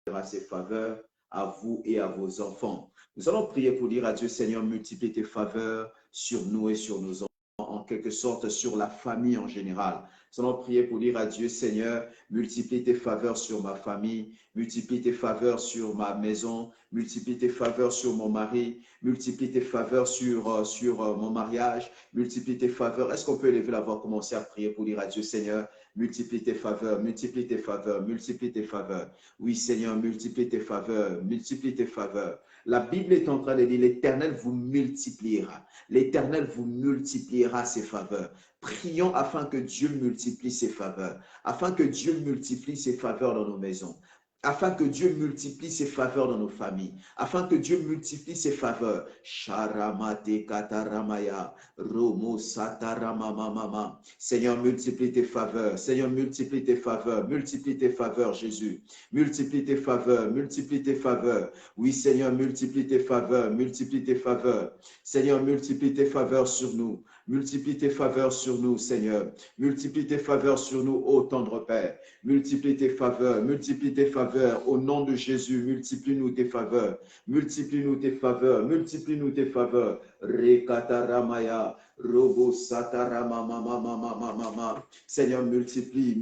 montrera ses faveurs à vous et à vos enfants. Nous allons prier pour dire à Dieu, Seigneur, multiplie tes faveurs sur nous et sur nos enfants, en quelque sorte sur la famille en général. Nous allons prier pour dire à Dieu, Seigneur, multiplie tes faveurs sur ma famille, multiplie tes faveurs sur ma maison, multiplie tes faveurs sur mon mari, multiplie tes faveurs sur mon mariage, multiplie tes faveurs. Est-ce qu'on peut élever la voix, commencer à prier pour dire à Dieu, Seigneur, multiplie tes faveurs, multiplie tes faveurs, multiplie tes faveurs. Oui, Seigneur, multiplie tes faveurs, multiplie tes faveurs. La Bible est en train de dire, l'Éternel vous multipliera. L'Éternel vous multipliera ses faveurs. Prions afin que Dieu multiplie ses faveurs, afin que Dieu multiplie ses faveurs dans nos maisons, afin que Dieu multiplie ses faveurs dans nos familles, afin que Dieu multiplie ses faveurs. Sharamate kataramaya, romo sataramamamama. Seigneur, multiplie tes faveurs. Seigneur, multiplie tes faveurs. Multiplie tes faveurs, Jésus. Multiplie tes faveurs. Multiplie tes faveurs. Oui, Seigneur, multiplie tes faveurs. Multiplie tes faveurs. Seigneur, multiplie tes faveurs sur nous. Multiplie tes faveurs sur nous, Seigneur. Multiplie tes faveurs sur nous, ô tendre Père. Multiplie tes faveurs. Multiplie tes faveurs. Au nom de Jésus, multiplie-nous tes faveurs. Multiplie-nous tes faveurs. Multiplie-nous tes faveurs. Rekataramaya. Robo sataramamamamamamama. Seigneur, multiplie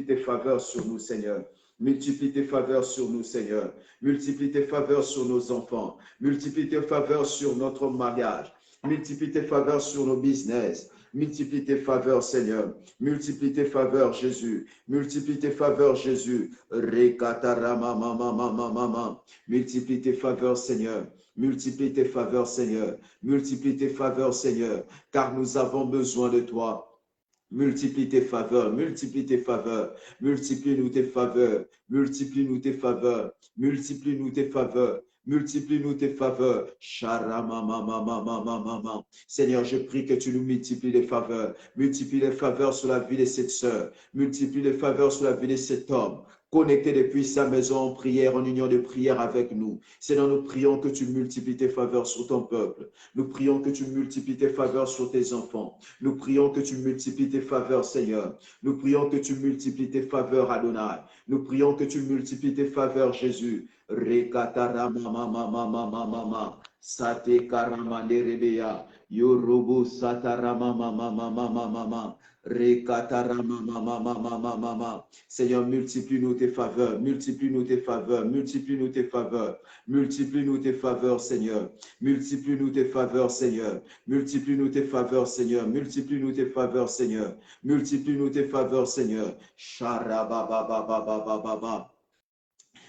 tes faveurs sur nous, Seigneur. Multiplie tes faveurs sur nous, Seigneur. Multiplie tes faveurs sur nos enfants. Multiplie tes faveurs sur notre mariage. Multiplie tes faveurs sur nos business. Multiplie tes faveurs, Seigneur. Multiplie tes faveurs, Jésus. Multiplie tes faveurs, Jésus. Rekataramamamamamama. Multiplie tes faveurs, Seigneur. Multiplie tes faveurs, Seigneur. Multiplie tes faveurs, Seigneur. Car nous avons besoin de toi. Multiplie tes faveurs, multiplie tes faveurs, multiplie-nous tes faveurs, multiplie-nous tes faveurs, multiplie-nous tes faveurs, multiplie-nous tes faveurs. Charamamamamamamamama. Seigneur, je prie que tu nous multiplies les faveurs, multiplie les faveurs sur la vie de cette sœur, multiplie les faveurs sur la vie de cet homme. Connecté depuis sa maison en prière, en union de prière avec nous. Seigneur, nous prions que tu multiplies tes faveurs sur ton peuple. Nous prions que tu multiplies tes faveurs sur tes enfants. Nous prions que tu multiplies tes faveurs, Seigneur. Nous prions que tu multiplies tes faveurs, Adonai. Nous prions que tu multiplies tes faveurs, Jésus. Rekataramamamamamamama. Sate karamanderebeya. Yorobo sataramamamamamamama. Rekataramamamamamamama. Seigneur, multiplie-nous tes faveurs, multiplie-nous tes faveurs, multiplie-nous tes faveurs, multiplie-nous tes faveurs, Seigneur, multiplie-nous tes faveurs, Seigneur, multiplie-nous tes faveurs, Seigneur, multiplie-nous tes faveurs, Seigneur, multiplie-nous tes faveurs, Seigneur. Charababababababa.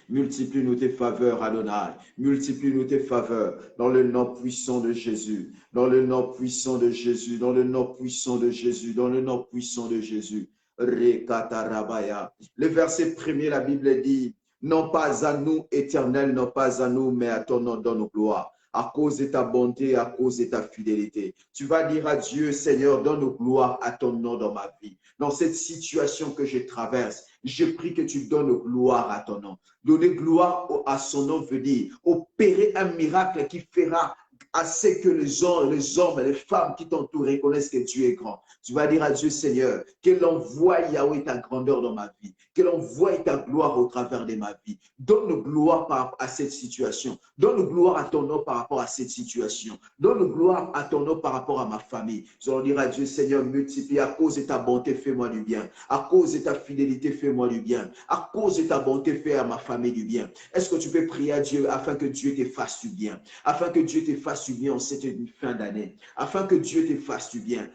Multiplie-nous tes faveurs, Adonai. Multiplie-nous tes faveurs dans le nom puissant de Jésus. Dans le nom puissant de Jésus. Dans le nom puissant de Jésus. Dans le nom puissant de Jésus. Rekatarabaya. Le verset premier, la Bible dit, non pas à nous, Éternel, non pas à nous, mais à ton nom donne gloire. À cause de ta bonté, à cause de ta fidélité. Tu vas dire à Dieu, Seigneur, donne gloire à ton nom dans ma vie. Dans cette situation que je traverse, je prie que tu donnes gloire à ton nom. Donner gloire à son nom veut dire opérer un miracle qui fera à ce que les hommes et les femmes qui t'entourent reconnaissent que Dieu est grand. Tu vas dire à Dieu, Seigneur, qu'il envoie Yahweh ta grandeur dans ma vie, qu'il envoie ta gloire au travers de ma vie. Donne gloire par rapport à cette situation. Donne gloire à ton nom par rapport à cette situation. Donne gloire à ton nom par rapport à ma famille. Nous allons dire à Dieu, Seigneur, multiplie à cause de ta bonté, fais-moi du bien. À cause de ta fidélité, fais-moi du bien. À cause de ta bonté, fais à ma famille du bien. Est-ce que tu peux prier à Dieu afin que Dieu te fasse du bien? Afin que Dieu te fasse fasse du bien en cette fin d'année, afin que Dieu te fasse du bien.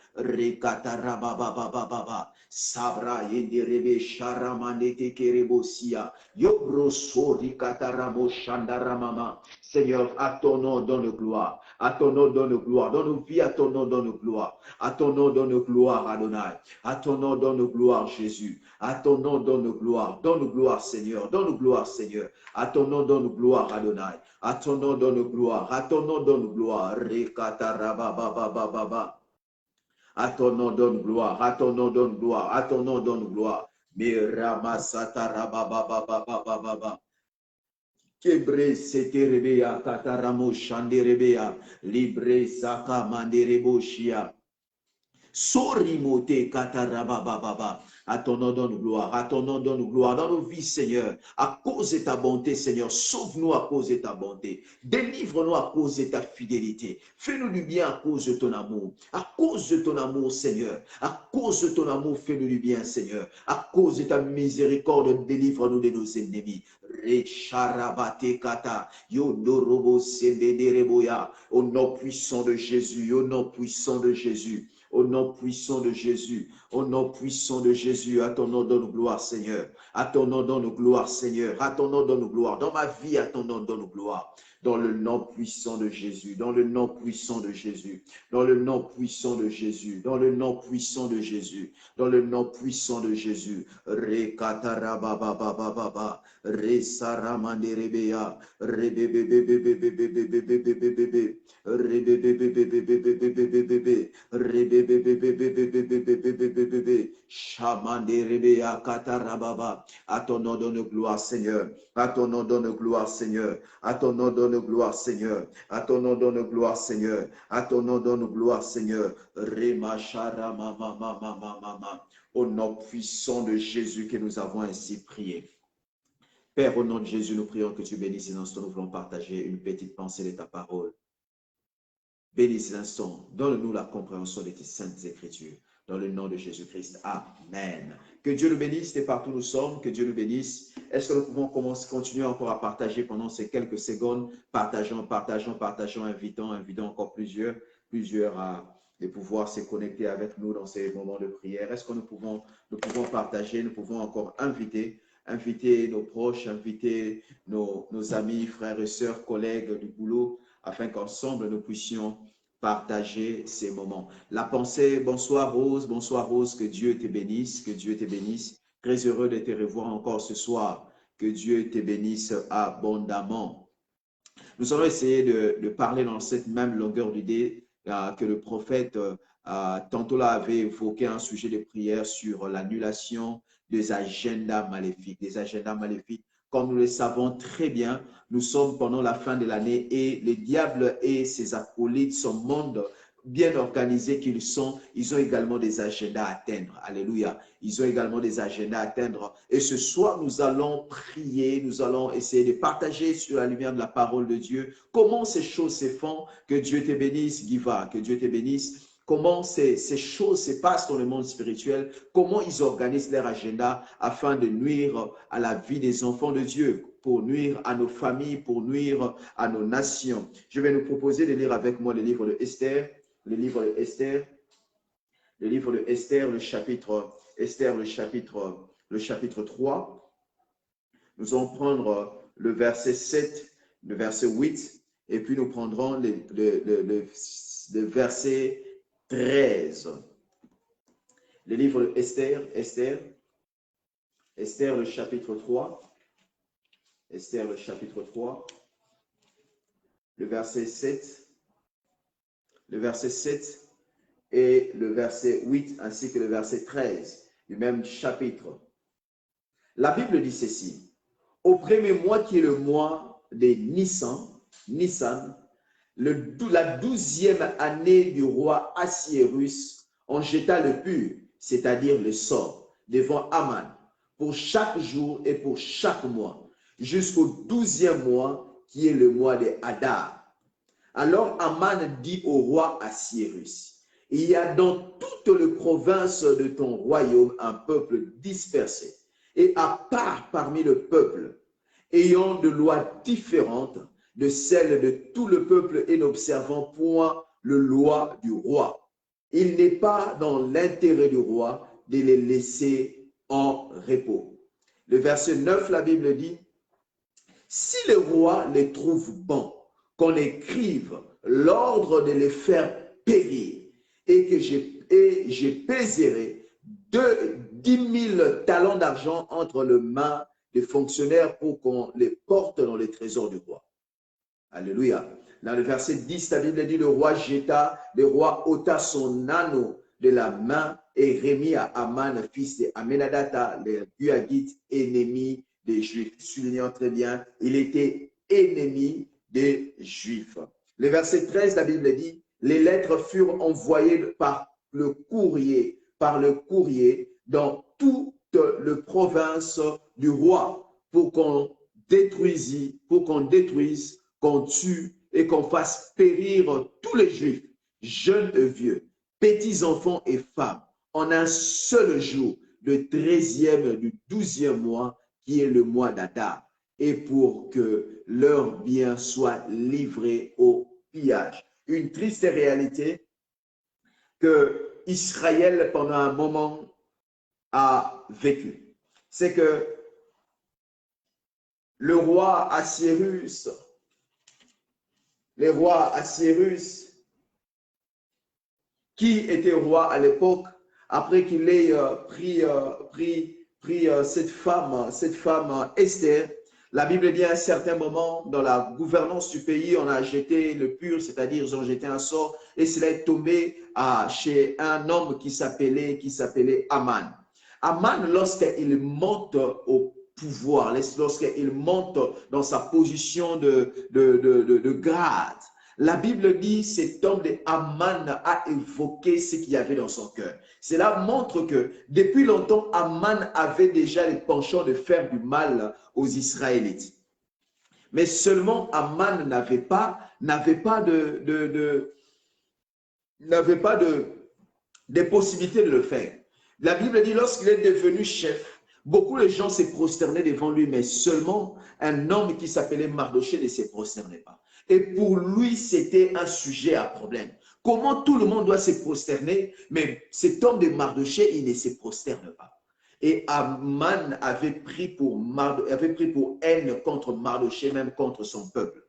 Sabra yenderebe sharamandete kerebosia. Yobro sori kataramo shandaramama. Seigneur, à ton nom donne gloire. À ton nom donne gloire. Dans nos vies, à ton nom donne gloire. À ton nom donne gloire, Adonai. À ton nom donne gloire, Jésus. À ton nom donne gloire. Donne gloire, Seigneur. Donne gloire, Seigneur. À ton nom donne gloire, Adonai. À ton nom donne gloire. À ton nom donne gloire. Rekatarabababababa. À ton nom donne gloire, à ton nom donne gloire, à ton nom donne gloire. Miramasata. Kebre seterebea kataramo shanderebea libre saka mandereboshia. Sorimote katarabababa. À ton nom donne gloire, à ton nom donne gloire dans nos vies, Seigneur. À cause de ta bonté, Seigneur, sauve-nous à cause de ta bonté. Délivre-nous à cause de ta fidélité. Fais-nous du bien à cause de ton amour. À cause de ton amour, Seigneur. À cause de ton amour, fais-nous du bien, Seigneur. À cause de ta miséricorde, délivre-nous de nos ennemis. Recharabate kata, yondorobo sebedereboya. Au nom puissant de Jésus, au nom puissant de Jésus. Au nom puissant de Jésus, au nom puissant de Jésus, à ton nom donne gloire, Seigneur. À ton nom donne gloire, Seigneur. À ton nom donne gloire. Dans ma vie, à ton nom donne gloire. Dans le nom puissant de Jésus, dans le nom puissant de Jésus, dans le nom puissant de Jésus, dans le nom puissant de Jésus, dans le nom puissant de Jésus. Rekatarabababababa, resaramanderebeya, rebebebebebebebebebebebebe, rebebebebebebebebebebe, rebebebebebebebebebebe, shamanderebeya katarababa. À ton nom donne gloire, Seigneur. À ton nom donne gloire, Seigneur. À ton nom donne gloire, Seigneur. À ton nom donne gloire, Seigneur. À ton nom donne gloire, Seigneur. Remachara mama mama mama. Au nom puissant de Jésus que nous avons ainsi prié. Père, au nom de Jésus, nous prions que tu bénisses ces instants. Nous voulons partager une petite pensée de ta parole. Bénis ces instants. Donne-nous la compréhension de tes saintes écritures. Dans le nom de Jésus-Christ. Amen. Que Dieu nous bénisse et partout où nous sommes. Que Dieu nous bénisse. Est-ce que nous pouvons continuer encore à partager pendant ces quelques secondes? Partageons, invitons encore plusieurs à de pouvoir se connecter avec nous dans ces moments de prière. Est-ce que nous pouvons partager, nous pouvons encore inviter nos proches, inviter nos amis, frères et sœurs, collègues du boulot, afin qu'ensemble nous puissions partager ces moments. La pensée, bonsoir Rose, que Dieu te bénisse, que Dieu te bénisse. Très heureux de te revoir encore ce soir, que Dieu te bénisse abondamment. Nous allons essayer de parler dans cette même longueur d'idée que le prophète tantôt là avait évoqué un sujet de prière sur l'annulation des agendas maléfiques. Comme nous le savons très bien, nous sommes pendant la fin de l'année et le diable et ses acolytes, son monde bien organisé qu'ils sont, ils ont également des agendas à atteindre. Alléluia. Ils ont également des agendas à atteindre. Et ce soir, nous allons prier, nous allons essayer de partager sur la lumière de la parole de Dieu comment ces choses se font. Que Dieu te bénisse, Giva, que Dieu te bénisse. Comment ces choses se passent dans le monde spirituel, comment ils organisent leur agenda afin de nuire à la vie des enfants de Dieu, pour nuire à nos familles, pour nuire à nos nations. Je vais nous proposer de lire avec moi le livre de Esther, le chapitre 3. Nous allons prendre le verset 7, le verset 8, et puis nous prendrons le verset 13. Le livre de Esther, le chapitre 3. Esther, le chapitre 3. Le verset 7. Le verset 7 et le verset 8 ainsi que le verset 13 du même chapitre. La Bible dit ceci. Au premier mois qui est le mois de Nissan, la 12e année du roi Assuérus, on jeta le pur, c'est-à-dire le sort, devant Aman, pour chaque jour et pour chaque mois, jusqu'au 12e mois, qui est le mois de Hadar. Alors Aman dit au roi Assuérus, il y a dans toute les provinces de ton royaume un peuple dispersé, et à part parmi le peuple, ayant de lois différentes, de celle de tout le peuple et n'observant point le loi du roi. Il n'est pas dans l'intérêt du roi de les laisser en repos. Le verset 9, la Bible dit, si le roi les trouve bons, qu'on écrive l'ordre de les faire périr et que je pèserai 10 000 talents d'argent entre les mains des fonctionnaires pour qu'on les porte dans les trésors du roi. Alléluia. Dans le verset 10, la Bible dit, le roi ôta son anneau de la main et remit à Aman, fils de Amenadata, le Guagite, ennemi des Juifs. Soulignons très bien, il était ennemi des Juifs. Le verset 13, la Bible dit, les lettres furent envoyées par le courrier dans toute la province du roi pour qu'on détruise, qu'on tue et qu'on fasse périr tous les Juifs, jeunes et vieux, petits enfants et femmes, en un seul jour, le 13e du 12e mois, qui est le mois d'Adar, et pour que leurs biens soient livrés au pillage. Une triste réalité que Israël, pendant un moment, a vécu. C'est que le roi Assyrus, qui était roi à l'époque, après qu'il ait pris cette femme Esther, la Bible dit à un certain moment, dans la gouvernance du pays, on a jeté le pur, c'est-à-dire ils ont jeté un sort, et cela est tombé chez un homme qui s'appelait Aman. Aman, lorsqu'il monte au pouvoir, lorsqu'il monte dans sa position de grade, la Bible dit cet homme de Aman a évoqué ce qu'il y avait dans son cœur. Cela montre que depuis longtemps, Aman avait déjà les penchants de faire du mal aux Israélites. Mais seulement Aman n'avait pas de possibilité de le faire. La Bible dit lorsqu'il est devenu chef, beaucoup de gens se prosternaient devant lui, mais seulement un homme qui s'appelait Mardochée ne se prosternait pas. Et pour lui, c'était un sujet à problème. Comment tout le monde doit se prosterner, mais cet homme de Mardochée, il ne se prosterne pas. Et Aman avait pris pour haine contre Mardochée, même contre son peuple.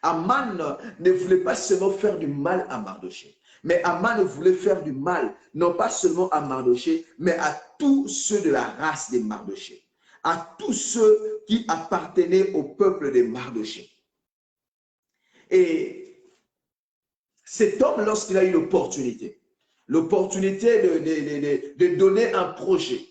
Aman ne voulait pas seulement faire du mal à Mardochée, mais Aman voulait faire du mal, non pas seulement à Mardochée, mais à tous ceux de la race de Mardochée, à tous ceux qui appartenaient au peuple de Mardochée. Et cet homme, lorsqu'il a eu l'opportunité de donner un projet,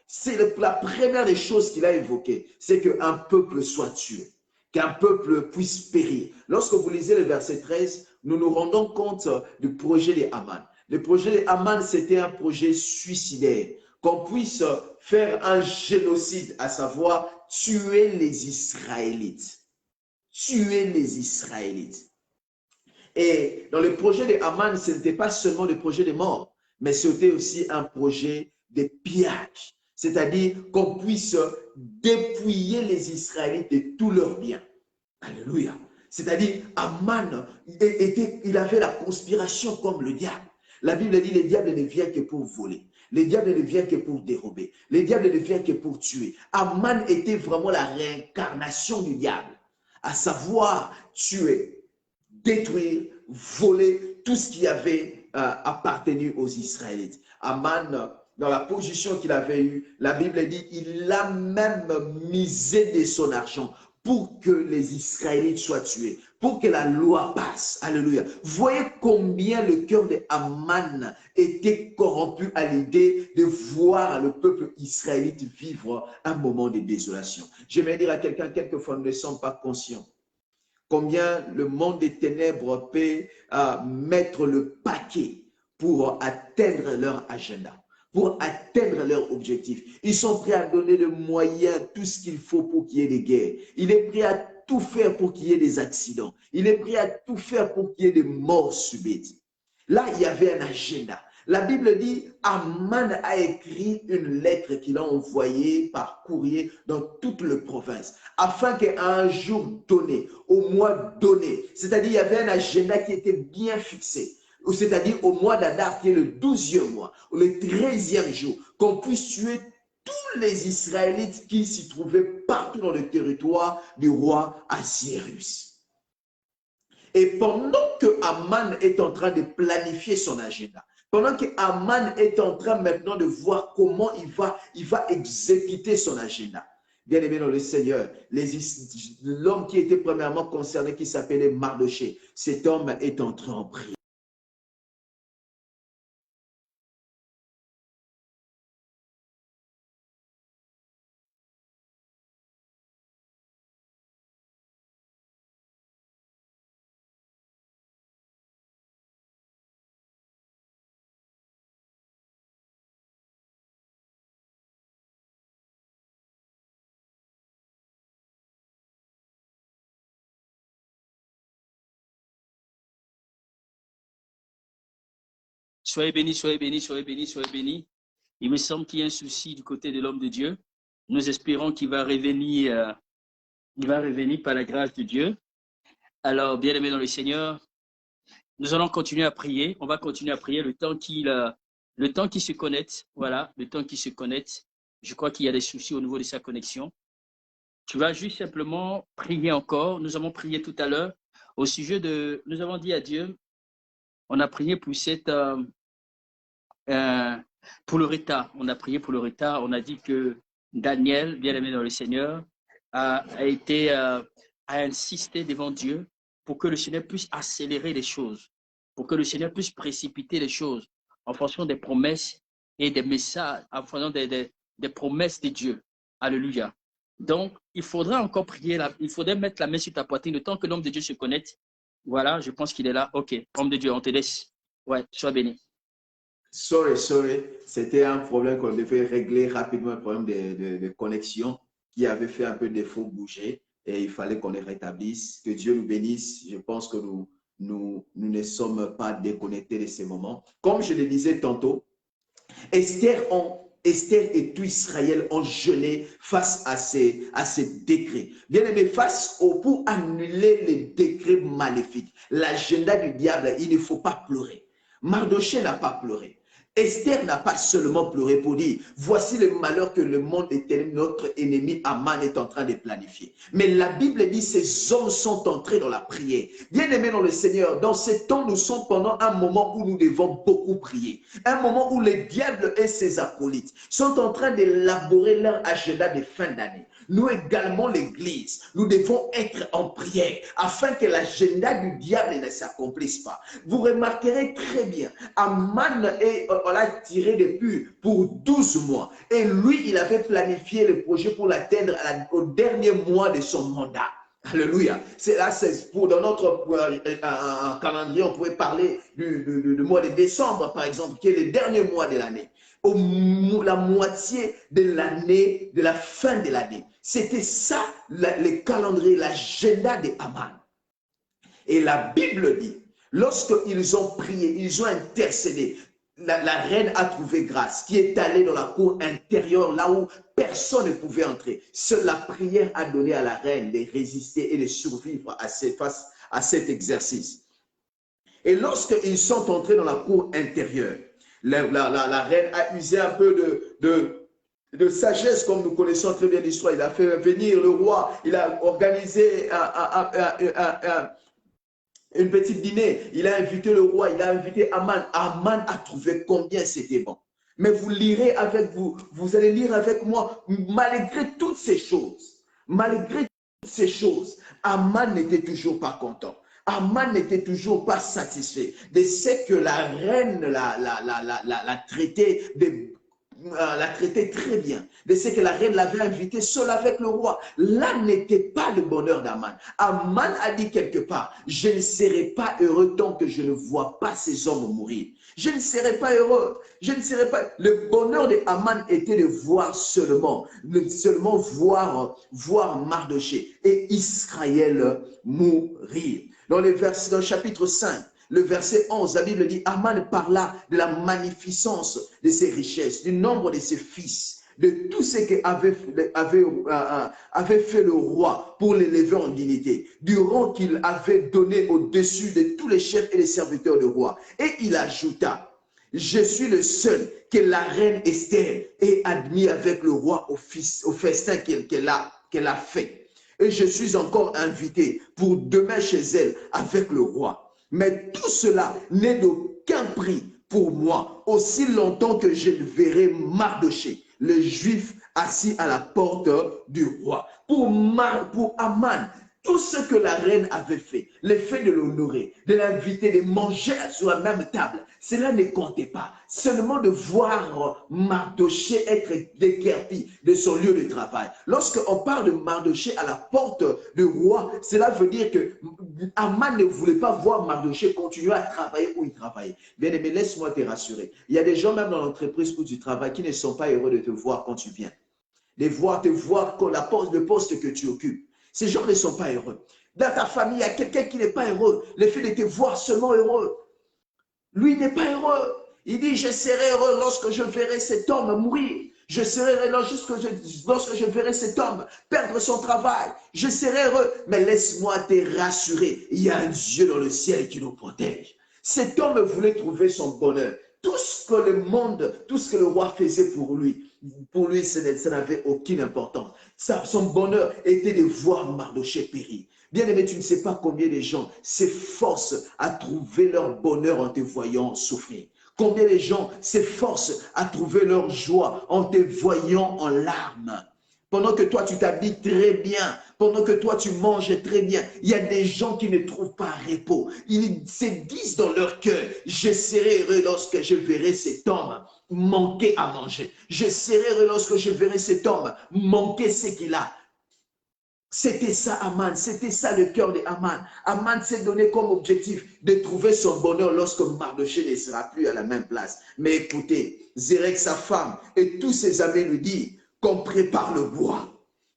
c'est la première des choses qu'il a évoquées, c'est qu'un peuple soit tué, qu'un peuple puisse périr. Lorsque vous lisez le verset 13, nous nous rendons compte du projet de Aman. Le projet de Aman, c'était un projet suicidaire, qu'on puisse faire un génocide, à savoir tuer les Israélites. Tuer les Israélites. Et dans le projet de Aman, ce n'était pas seulement le projet de mort, mais c'était aussi un projet de pillage. C'est-à-dire qu'on puisse dépouiller les Israélites de tous leurs biens. Alléluia. C'est-à-dire, Aman, il avait la conspiration comme le diable. La Bible dit, le diable ne vient que pour voler. Le diable ne vient que pour dérober. Le diable ne vient que pour tuer. Aman était vraiment la réincarnation du diable, à savoir tuer, détruire, voler tout ce qui avait appartenu aux Israélites. Aman, dans la position qu'il avait eue, la Bible dit, il a même misé de son argent pour que les Israélites soient tués, pour que la loi passe. Alléluia. Voyez combien le cœur de Aman était corrompu à l'idée de voir le peuple israélite vivre un moment de désolation. J'aimerais dire à quelqu'un, quelquefois nous ne sommes pas conscients combien le monde des ténèbres peut mettre le paquet pour atteindre leur agenda, pour atteindre leur objectif. Ils sont prêts à donner les moyens, tout ce qu'il faut pour qu'il y ait des guerres. Il est prêt à tout faire pour qu'il y ait des accidents. Il est prêt à tout faire pour qu'il y ait des morts subites. Là, il y avait un agenda. La Bible dit, Aman a écrit une lettre qu'il a envoyée par courrier dans toute la province, afin qu'à un jour donné, au mois donné, c'est-à-dire il y avait un agenda qui était bien fixé, c'est-à-dire au mois d'Adar, qui est le 12e mois, ou le 13e jour, qu'on puisse tuer tous les Israélites qui s'y trouvaient partout dans le territoire du roi Assuérus. Et pendant que Aman est en train de planifier son agenda, pendant que Aman est en train maintenant de voir comment il va exécuter son agenda, bien aimé dans le Seigneur, l'homme qui était premièrement concerné, qui s'appelait Mardoché, cet homme est entré en prière. Soyez bénis, soyez bénis, soyez bénis, soyez bénis. Il me semble qu'il y a un souci du côté de l'homme de Dieu. Nous espérons qu'il va revenir, par la grâce de Dieu. Alors, bien aimé dans le Seigneur, nous allons continuer à prier. On va continuer à prier le temps qu'il se connecte. Voilà, le temps qu'il se connecte. Je crois qu'il y a des soucis au niveau de sa connexion. Tu vas juste simplement prier encore. Nous avons prié tout à l'heure au sujet de... Nous avons dit à Dieu, on a prié pour pour le retard. On a prié pour le retard. On a dit que Daniel, bien aimé dans le Seigneur, a insisté devant Dieu pour que le Seigneur puisse accélérer les choses, pour que le Seigneur puisse précipiter les choses en fonction des promesses et des messages, en fonction des promesses de Dieu. Alléluia. Donc, il faudra encore prier, il faudrait mettre la main sur ta poitrine le temps que l'homme de Dieu se connecte. Voilà, je pense qu'il est là. OK, homme de Dieu, on te laisse. Ouais, sois béni. Sorry. C'était un problème qu'on devait régler rapidement, un problème de connexion qui avait fait un peu défaut bouger et il fallait qu'on les rétablisse. Que Dieu nous bénisse. Je pense que nous ne sommes pas déconnectés de ces moments. Comme je le disais tantôt, Esther et tout Israël ont jeûné face à ces décrets. Bien aimé, pour annuler les décrets maléfiques, l'agenda du diable, il ne faut pas pleurer. Mardoché n'a pas pleuré. Esther n'a pas seulement pleuré pour dire, voici le malheur que le monde éternel, notre ennemi Aman est en train de planifier. Mais la Bible dit, ces hommes sont entrés dans la prière. Bien-aimés dans le Seigneur, dans ce temps, nous sommes pendant un moment où nous devons beaucoup prier. Un moment où les diables et ses acolytes sont en train d'élaborer leur agenda de fin d'année. Nous également, l'Église, nous devons être en prière afin que l'agenda du diable ne s'accomplisse pas. Vous remarquerez très bien, Aman on l'a tiré depuis pour 12 mois. Et lui, il avait planifié le projet pour l'atteindre au dernier mois de son mandat. Alléluia. C'est là, dans notre calendrier, on pourrait parler du mois de décembre, par exemple, qui est le dernier mois de l'année. La moitié de l'année, de la fin de l'année. C'était ça, le calendrier, l'agenda de Aman. Et la Bible dit, lorsqu'ils ont prié, ils ont intercédé, la reine a trouvé grâce, qui est allée dans la cour intérieure, là où personne ne pouvait entrer. Seule la prière a donné à la reine de résister et de survivre face à cet exercice. Et lorsqu'ils sont entrés dans la cour intérieure, la reine a usé un peu de sagesse, comme nous connaissons très bien l'histoire. Il a fait venir le roi, il a organisé une petite dîner, il a invité le roi, il a invité Aman. Aman a trouvé combien c'était bon. Mais vous lirez avec vous allez lire avec moi, malgré toutes ces choses, Aman n'était toujours pas content. Aman n'était toujours pas satisfait de ce que la reine l'a traité très bien, de ce que la reine l'avait invité seul avec le roi. Là n'était pas le bonheur d'Aman. Aman a dit quelque part, je ne serai pas heureux tant que je ne vois pas ces hommes mourir. Je ne serai pas heureux. Je ne serai pas. Le bonheur de Aman était de voir seulement voir Mardoché et Israël mourir. Dans le chapitre 5, le verset 11, la Bible dit, Aman parla de la magnificence de ses richesses, du nombre de ses fils, de tout ce qu'avait fait le roi pour l'élever en dignité, du rang qu'il avait donné au-dessus de tous les chefs et les serviteurs du roi. Et il ajouta, je suis le seul que la reine Esther ait admis avec le roi au festin qu'elle a fait. Et je suis encore invité pour demain chez elle avec le roi. Mais tout cela n'est d'aucun prix pour moi, aussi longtemps que je ne verrai Mardoché, le juif assis à la porte du roi. Pour Aman, tout ce que la reine avait fait, le fait de l'honorer, de l'inviter, de manger sur la même table, cela ne comptait pas. Seulement de voir Mardoché être déguerpi de son lieu de travail. Lorsqu'on parle de Mardoché à la porte du roi, cela veut dire que Aman ne voulait pas voir Mardoché continuer à travailler où il travaillait. Bien aimé, laisse-moi te rassurer. Il y a des gens même dans l'entreprise où tu travailles qui ne sont pas heureux de te voir quand tu viens. De te voir le poste que tu occupes. Ces gens ne sont pas heureux. Dans ta famille, il y a quelqu'un qui n'est pas heureux. Le fait de te voir seulement heureux. Lui n'est pas heureux. Il dit, je serai heureux lorsque je verrai cet homme mourir. Je serai heureux lorsque je verrai cet homme perdre son travail. Je serai heureux. Mais laisse-moi te rassurer. Il y a un Dieu dans le ciel qui nous protège. Cet homme voulait trouver son bonheur. Tout ce que le monde, tout ce que le roi faisait pour lui, ça n'avait aucune importance. Son bonheur était de voir Mardoché périr. Bien aimé, tu ne sais pas combien de gens s'efforcent à trouver leur bonheur en te voyant souffrir. Combien de gens s'efforcent à trouver leur joie en te voyant en larmes. Pendant que toi, tu t'habilles très bien, pendant que toi, tu manges très bien, il y a des gens qui ne trouvent pas repos. Ils se disent dans leur cœur, je serai heureux lorsque je verrai cet homme manquer à manger. Je serai heureux lorsque je verrai cet homme manquer ce qu'il a. C'était ça Aman, c'était ça le cœur de Aman. Aman s'est donné comme objectif de trouver son bonheur lorsque Mardoché ne sera plus à la même place. Mais écoutez, Zérek, sa femme et tous ses amis lui disent qu'on prépare le bois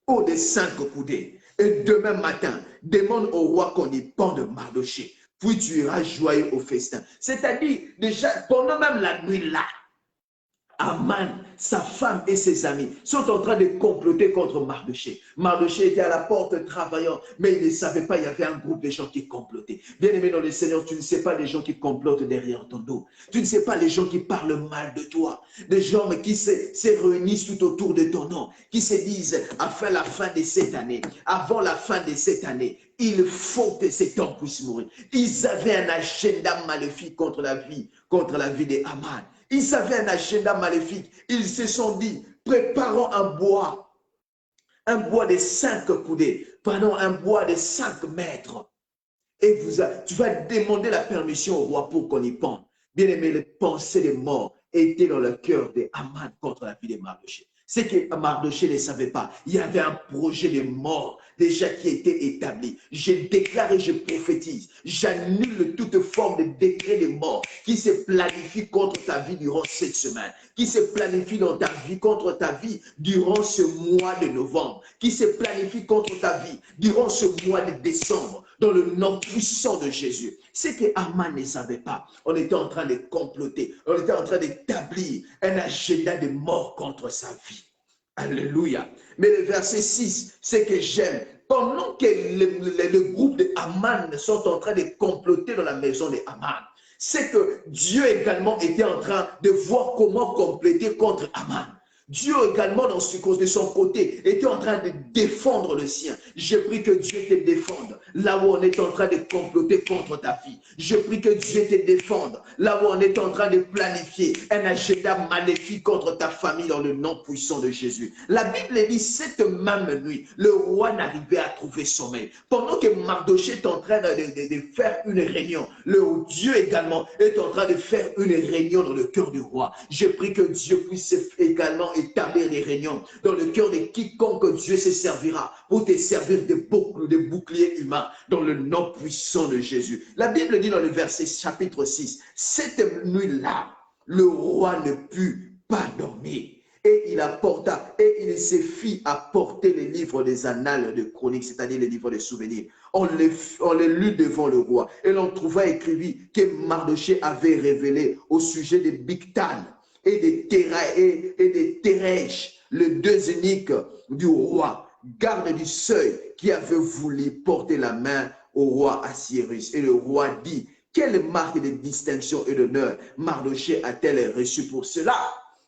au des 5 coudées. Et demain matin, demande au roi qu'on y pende Mardoché. Puis tu iras joyeux au festin. C'est-à-dire, déjà, pendant même la nuit là, Aman, sa femme et ses amis sont en train de comploter contre Mardoché. Mardoché était à la porte travaillant, mais il ne savait pas, il y avait un groupe de gens qui complotaient. Bien aimé dans le Seigneur, tu ne sais pas les gens qui complotent derrière ton dos. Tu ne sais pas les gens qui parlent mal de toi. Des gens qui se réunissent tout autour de ton nom, qui se disent, avant la fin de cette année, il faut que cet homme puisse mourir. Ils avaient un agenda maléfique contre la vie d'Aman. Ils avaient un agenda maléfique. Ils se sont dit, préparons un bois de 5 coudées, prenons un bois de 5 mètres. Et tu vas demander la permission au roi pour qu'on y pende. Bien aimé, les pensées de mort étaient dans le cœur d'Aman contre la vie de Mardoché. C'est que Mardoché ne savait pas. Il y avait un projet de mort déjà qui était établi. Je déclare et je prophétise. J'annule toute forme de décret de mort qui se planifie contre ta vie durant cette semaine, qui se planifie dans ta vie, contre ta vie durant ce mois de novembre, qui se planifie contre ta vie durant ce mois de décembre, dans le nom puissant de Jésus. C'est que Aman ne savait pas. On était en train de comploter, on était en train d'établir un agenda de mort contre sa vie. Alléluia. Mais le verset 6, c'est que j'aime. Pendant que le groupe de Aman sont en train de comploter dans la maison de Aman, c'est que Dieu également était en train de voir comment compléter contre Aman. Dieu également, de son côté, était en train de défendre le sien. Je prie que Dieu te défende là où on est en train de comploter contre ta vie. Je prie que Dieu te défende là où on est en train de planifier un agenda maléfique contre ta famille dans le nom puissant de Jésus. La Bible dit, cette même nuit, le roi n'arrivait à trouver sommeil. Pendant que Mardoché est en train de faire une réunion, le Dieu également est en train de faire une réunion dans le cœur du roi. Je prie que Dieu puisse également établir des réunions dans le cœur de quiconque Dieu se servira pour te servir de bouclier humain dans le nom puissant de Jésus. La Bible dit dans le verset chapitre 6, cette nuit-là, le roi ne put pas dormir. et il apporta, et il se fit apporter les livres des annales de chroniques, c'est-à-dire les livres des souvenirs. On les lut devant le roi, et l'on trouva écrit que Mardochée avait révélé au sujet de Bigtan et des Teresh, les deux eunuques du roi, garde du seuil, qui avaient voulu porter la main au roi Assuérus. Et le roi dit, quelle marque de distinction et d'honneur Mardochée a-t-elle reçu pour cela?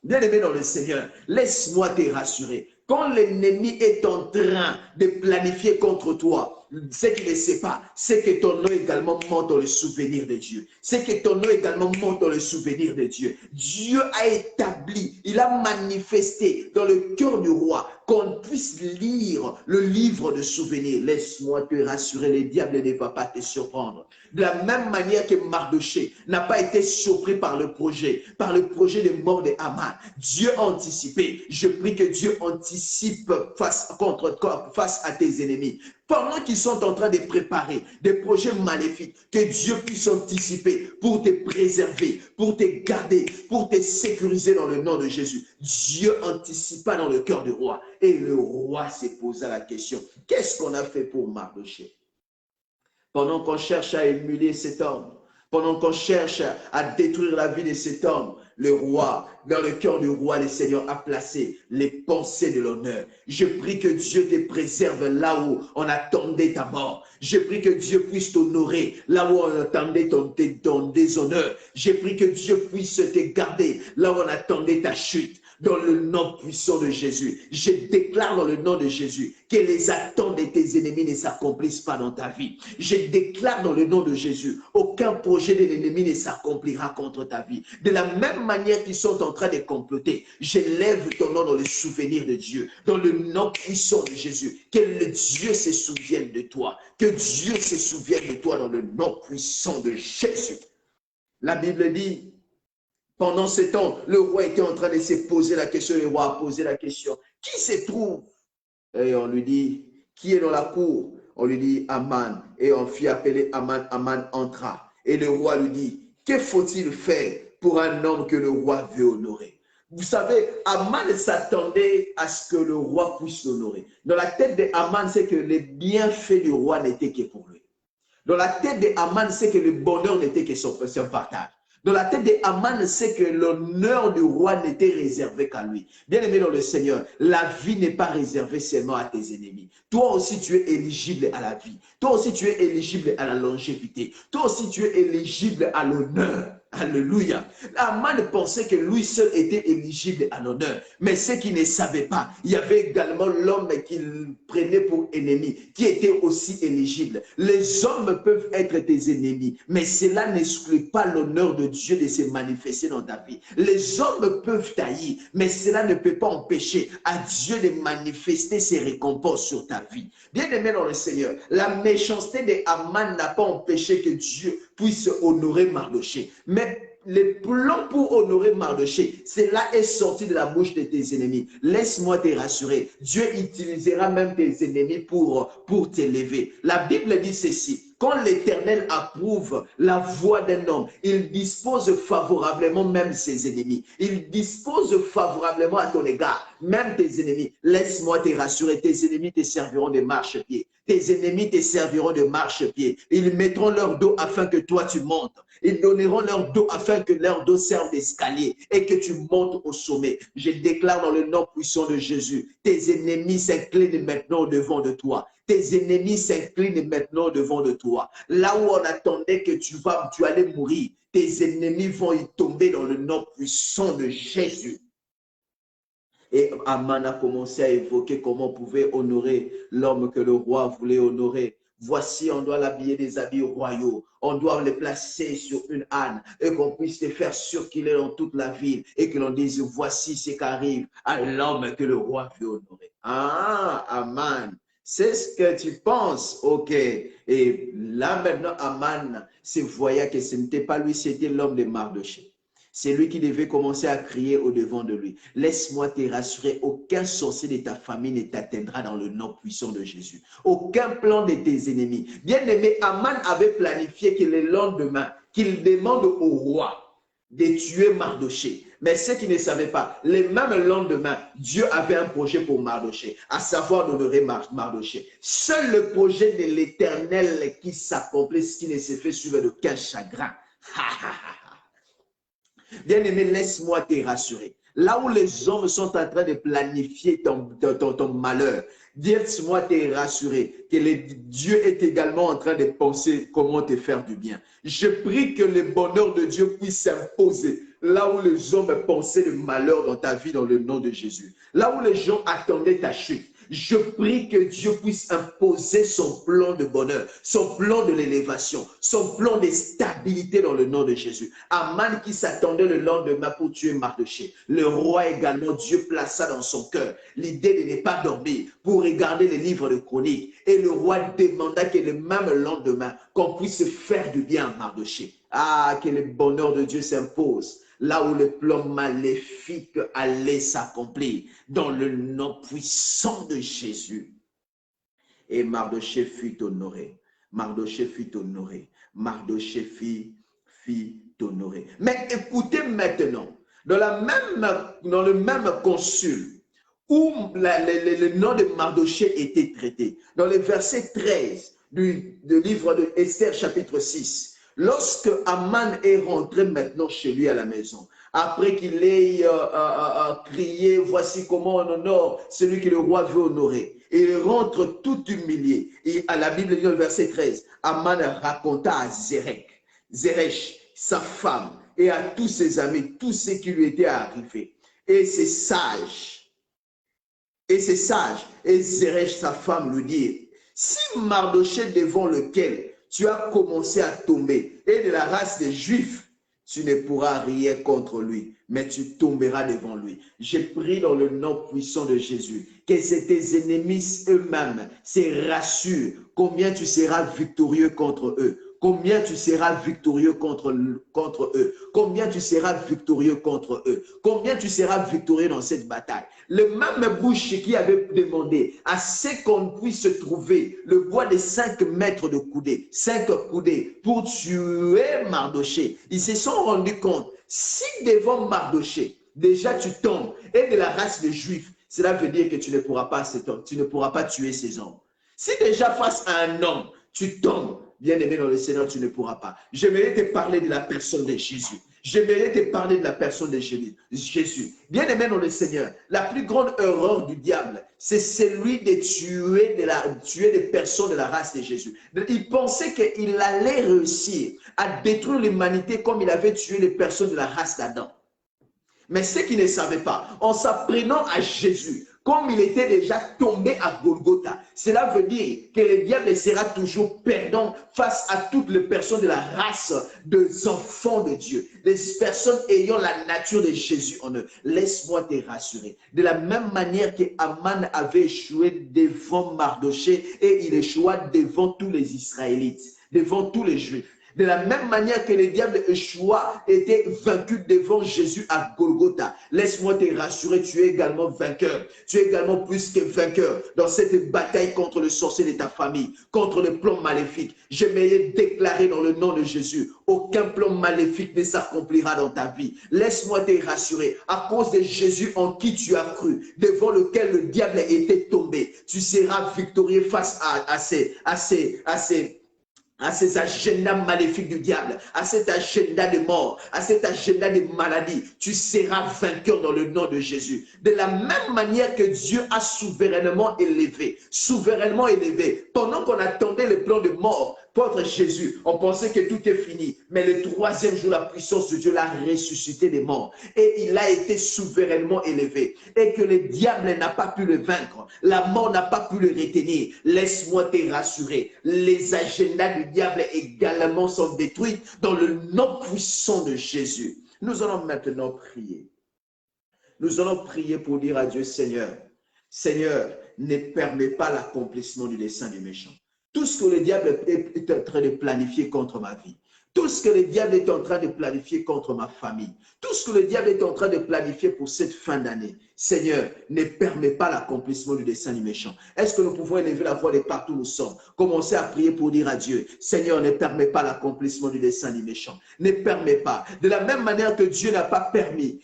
Bien-aimé dans le Seigneur, laisse-moi te rassurer. Quand l'ennemi est en train de planifier contre toi, ce qu'il ne sait pas, c'est que ton nom également monte dans le souvenir de Dieu. C'est que ton nom également monte dans le souvenir de Dieu. Dieu a établi, il a manifesté dans le cœur du roi qu'on puisse lire le livre de souvenirs. Laisse-moi te rassurer, le diable ne va pas te surprendre. De la même manière que Mardochée n'a pas été surpris par le projet de mort de Haman. Dieu a anticipé. Je prie que Dieu anticipe face à tes ennemis. Pendant qu'ils sont en train de préparer des projets maléfiques, que Dieu puisse anticiper pour te préserver, pour te garder, pour te sécuriser dans le nom de Jésus. Dieu anticipa dans le cœur du roi. Et le roi s'est posé la question, qu'est-ce qu'on a fait pour Mardochée? Pendant qu'on cherche à émuler cet homme, pendant qu'on cherche à détruire la vie de cet homme, le roi, dans le cœur du roi, le Seigneur a placé les pensées de l'honneur. Je prie que Dieu te préserve là où on attendait ta mort. Je prie que Dieu puisse t'honorer là où on attendait ton déshonneur. Je prie que Dieu puisse te garder là où on attendait ta chute. Dans le nom puissant de Jésus, je déclare dans le nom de Jésus que les attentes de tes ennemis ne s'accomplissent pas dans ta vie. Je déclare dans le nom de Jésus, aucun projet de l'ennemi ne s'accomplira contre ta vie. De la même manière qu'ils sont en train de comploter, j'élève ton nom dans le souvenir de Dieu, dans le nom puissant de Jésus. Que le Dieu se souvienne de toi, que Dieu se souvienne de toi dans le nom puissant de Jésus. La Bible dit, pendant ce temps, le roi était en train de se poser la question, le roi a posé la question, qui se trouve? Et on lui dit, qui est dans la cour? On lui dit, Haman. Et on fit appeler Haman, Haman entra. Et le roi lui dit, que faut-il faire pour un homme que le roi veut honorer? Vous savez, Haman s'attendait à ce que le roi puisse l'honorer. Dans la tête de Haman, c'est que les bienfaits du roi n'étaient que pour lui. Dans la tête de Haman, c'est que le bonheur n'était que son partage. Dans la tête de Haman, c'est que l'honneur du roi n'était réservé qu'à lui. Bien-aimé dans le Seigneur, la vie n'est pas réservée seulement à tes ennemis. Toi aussi, tu es éligible à la vie. Toi aussi, tu es éligible à la longévité. Toi aussi, tu es éligible à l'honneur. Alléluia. Haman pensait que lui seul était éligible à l'honneur. Mais ce qu'il ne savait pas, il y avait également l'homme qu'il prenait pour ennemi, qui était aussi éligible. Les hommes peuvent être tes ennemis, mais cela n'exclut pas l'honneur de Dieu de se manifester dans ta vie. Les hommes peuvent tailler, mais cela ne peut pas empêcher à Dieu de manifester ses récompenses sur ta vie. Bien-aimé dans le Seigneur, la méchanceté de Haman n'a pas empêché que Dieu puisse honorer Mardochée. Mais le plan pour honorer Mardochée, cela est sorti de la bouche de tes ennemis. Laisse-moi te rassurer. Dieu utilisera même tes ennemis pour t'élever. La Bible dit ceci. Quand l'Éternel approuve la voix d'un homme, il dispose favorablement même ses ennemis. Il dispose favorablement à ton égard, même tes ennemis. Laisse-moi te rassurer, tes ennemis te serviront de marchepied. Tes ennemis te serviront de marchepied. Ils mettront leur dos afin que toi tu montes. Ils donneront leur dos afin que leur dos serve d'escalier et que tu montes au sommet. Je déclare dans le nom puissant de Jésus, tes ennemis s'inclinent maintenant devant de toi. Tes ennemis s'inclinent maintenant devant de toi. Là où on attendait que tu allais mourir, tes ennemis vont y tomber dans le nom puissant de Jésus. Et Haman a commencé à évoquer comment on pouvait honorer l'homme que le roi voulait honorer. Voici, on doit l'habiller des habits royaux. On doit le placer sur une âne et qu'on puisse te faire circuler dans toute la ville et que l'on dise, voici ce qui arrive à l'homme que le roi veut honorer. Ah, Haman, c'est ce que tu penses, ok. Et là maintenant, Haman se voyait que ce n'était pas lui, c'était l'homme de Mardochée. C'est lui qui devait commencer à crier au-devant de lui. Laisse-moi te rassurer, aucun sorcier de ta famille ne t'atteindra dans le nom puissant de Jésus. Aucun plan de tes ennemis. Bien-aimé, Haman avait planifié que le lendemain, qu'il demande au roi de tuer Mardochée. Mais ceux qui ne savaient pas, les mêmes lendemain, Dieu avait un projet pour Mardochée, à savoir d'honorer Mardochée. Seul le projet de l'Éternel qui s'accomplisse, qui ne se fait suivre d'aucun chagrin. Bien-aimé, laisse-moi te rassurer. Là où les hommes sont en train de planifier ton malheur, laisse-moi te rassurer que Dieu est également en train de penser comment te faire du bien. Je prie que le bonheur de Dieu puisse s'imposer là où les hommes pensaient le malheur dans ta vie dans le nom de Jésus. Là où les gens attendaient ta chute. Je prie que Dieu puisse imposer son plan de bonheur, son plan de l'élévation, son plan de stabilité dans le nom de Jésus. Aman qui s'attendait le lendemain pour tuer Mardochée. Le roi également, Dieu plaça dans son cœur l'idée de ne pas dormir pour regarder les livres de chroniques. Et le roi demanda que le même lendemain, qu'on puisse faire du bien à Mardochée. Ah, que le bonheur de Dieu s'impose. Là où le plan maléfique allait s'accomplir, dans le nom puissant de Jésus. Et Mardochée fut honoré. Mardochée fut honoré. Mardochée fut honoré. Mais écoutez maintenant, dans le même consul, où le nom de Mardochée était traité, dans le verset 13 du livre de Esther chapitre 6, lorsque Aman est rentré maintenant chez lui à la maison, après qu'il ait crié, voici comment on honore celui que le roi veut honorer, et il rentre tout humilié. Et à la Bible, dans le verset 13, Aman raconta à Zeresh, sa femme, et à tous ses amis, tout ce qui lui était arrivé. Et c'est sage. Et Zeresh, sa femme, lui dit, si Mardochée devant lequel tu as commencé à tomber et de la race des Juifs, tu ne pourras rien contre lui, mais tu tomberas devant lui. Je prie dans le nom puissant de Jésus que tes ennemis eux-mêmes se rassurent combien tu seras victorieux contre eux. Combien tu seras victorieux contre eux. Combien tu seras victorieux contre eux. Combien tu seras victorieux dans cette bataille. Le même bouche qui avait demandé à ce qu'on puisse trouver le bois de 5 mètres de coudée, 5 coudées pour tuer Mardochée. Ils se sont rendus compte, si devant Mardochée, déjà tu tombes, et de la race des Juifs, cela veut dire que tu ne pourras pas tuer ces hommes. Si déjà face à un homme, tu tombes, bien-aimé dans le Seigneur, tu ne pourras pas. J'aimerais te parler de la personne de Jésus. J'aimerais te parler de la personne de Jésus. Bien-aimé dans le Seigneur, la plus grande erreur du diable, c'est celui de tuer des personnes de la race de Jésus. Il pensait qu'il allait réussir à détruire l'humanité comme il avait tué les personnes de la race d'Adam. Mais ceux qui ne savaient pas, en s'apprenant à Jésus, comme il était déjà tombé à Golgotha, cela veut dire que le diable sera toujours perdant face à toutes les personnes de la race des enfants de Dieu, les personnes ayant la nature de Jésus en eux. Laisse-moi te rassurer. De la même manière que Aman avait échoué devant Mardochée et il échoua devant tous les Israélites, devant tous les Juifs. De la même manière que le diable échoua, était vaincu devant Jésus à Golgotha. Laisse-moi te rassurer, tu es également vainqueur. Tu es également plus que vainqueur dans cette bataille contre le sorcier de ta famille, contre le plan maléfique. J'aimerais déclarer dans le nom de Jésus, aucun plan maléfique ne s'accomplira dans ta vie. Laisse-moi te rassurer, à cause de Jésus en qui tu as cru, devant lequel le diable était tombé, tu seras victorieux face à ces agendas maléfiques du diable, à cet agenda de mort, à cet agenda de maladie. Tu seras vainqueur dans le nom de Jésus. De la même manière que Dieu a souverainement élevé, pendant qu'on attendait le plan de mort contre Jésus, on pensait que tout est fini. Mais le troisième jour, la puissance de Dieu l'a ressuscité des morts. Et il a été souverainement élevé. Et que le diable n'a pas pu le vaincre. La mort n'a pas pu le retenir. Laisse-moi te rassurer. Les agendas du diable également sont détruits dans le nom puissant de Jésus. Nous allons maintenant prier. Nous allons prier pour dire à Dieu, Seigneur, ne permets pas l'accomplissement du dessein du méchant. Tout ce que le diable est en train de planifier contre ma vie, tout ce que le diable est en train de planifier contre ma famille, tout ce que le diable est en train de planifier pour cette fin d'année, Seigneur, ne permets pas l'accomplissement du dessein du méchant. Est-ce que nous pouvons élever la voix de partout où nous sommes? Commencer à prier pour dire à Dieu, Seigneur, ne permets pas l'accomplissement du dessein du méchant. Ne permets pas. De la même manière que Dieu n'a pas permis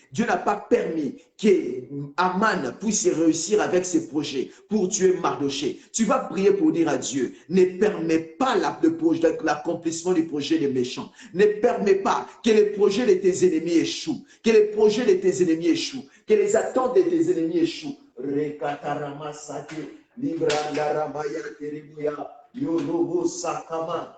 qu'Aman puisse réussir avec ses projets pour tuer Mardoché. Tu vas prier pour dire à Dieu, ne permets pas l'accomplissement du projet des méchants. Ne permets pas que les projets de tes ennemis échouent. Que les projets de tes ennemis échouent. Que les attentes de tes ennemis échouent. Rekatarama sate, librandaramaya teribuya, yorobo sakama.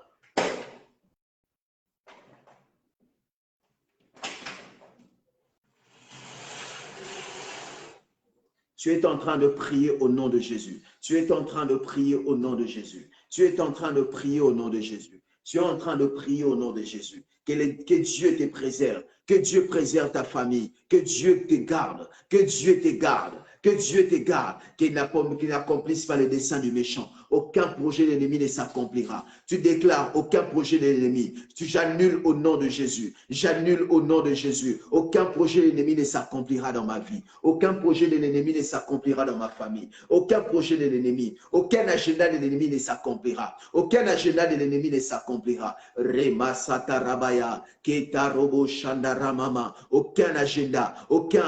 Tu es en train de prier au nom de Jésus. Tu es en train de prier au nom de Jésus. Tu es en train de prier au nom de Jésus. Tu es en train de prier au nom de Jésus. Que Dieu te préserve. Que Dieu préserve ta famille. Que Dieu te garde. Que Dieu te garde. Que Dieu te garde. Qu'il n'accomplisse pas les desseins du méchant. Aucun projet de l'ennemi ne s'accomplira. Tu déclares aucun projet de l'ennemi. J'annule au nom de Jésus. J'annule au nom de Jésus. Aucun projet de l'ennemi ne s'accomplira dans ma vie. Aucun projet de l'ennemi ne s'accomplira dans ma famille. Aucun projet de l'ennemi. Aucun agenda de l'ennemi ne s'accomplira. Aucun agenda de l'ennemi ne s'accomplira. Rema satarabaya. Ketarobo shandaramama. Aucun agenda. Aucun.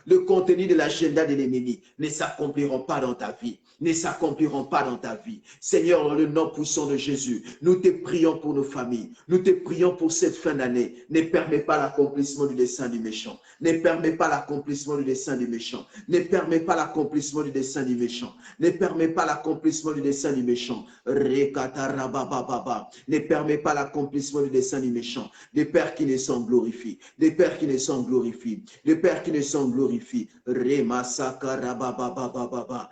Le contenu de l'agenda de l'ennemi ne s'accompliront pas dans ta vie. Ne s'accompliront pas dans ta vie. Seigneur, dans le nom puissant de Jésus, nous te prions pour nos familles. Nous te prions pour cette fin d'année. Ne permets pas l'accomplissement du dessein du méchant. Ne permets pas l'accomplissement du dessein du méchant. Ne permets pas l'accomplissement du dessein du méchant. Ne permets pas l'accomplissement du dessein du méchant. Rekatarabababa. Ne permets pas l'accomplissement du dessein du méchant. Des pères qui ne sont glorifiés. Des pères qui ne sont glorifiés. Des pères qui ne sont glorifiés. Remasakarababababa.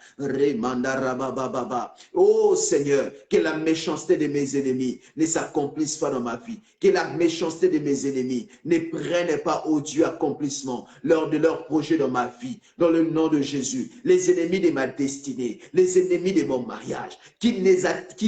Oh Seigneur, que la méchanceté de mes ennemis ne s'accomplisse pas dans ma vie. Que la méchanceté de mes ennemis ne prenne pas, oh Dieu, accomplissement lors de leur projet dans ma vie. Dans le nom de Jésus, les ennemis de ma destinée, les ennemis de mon mariage, qui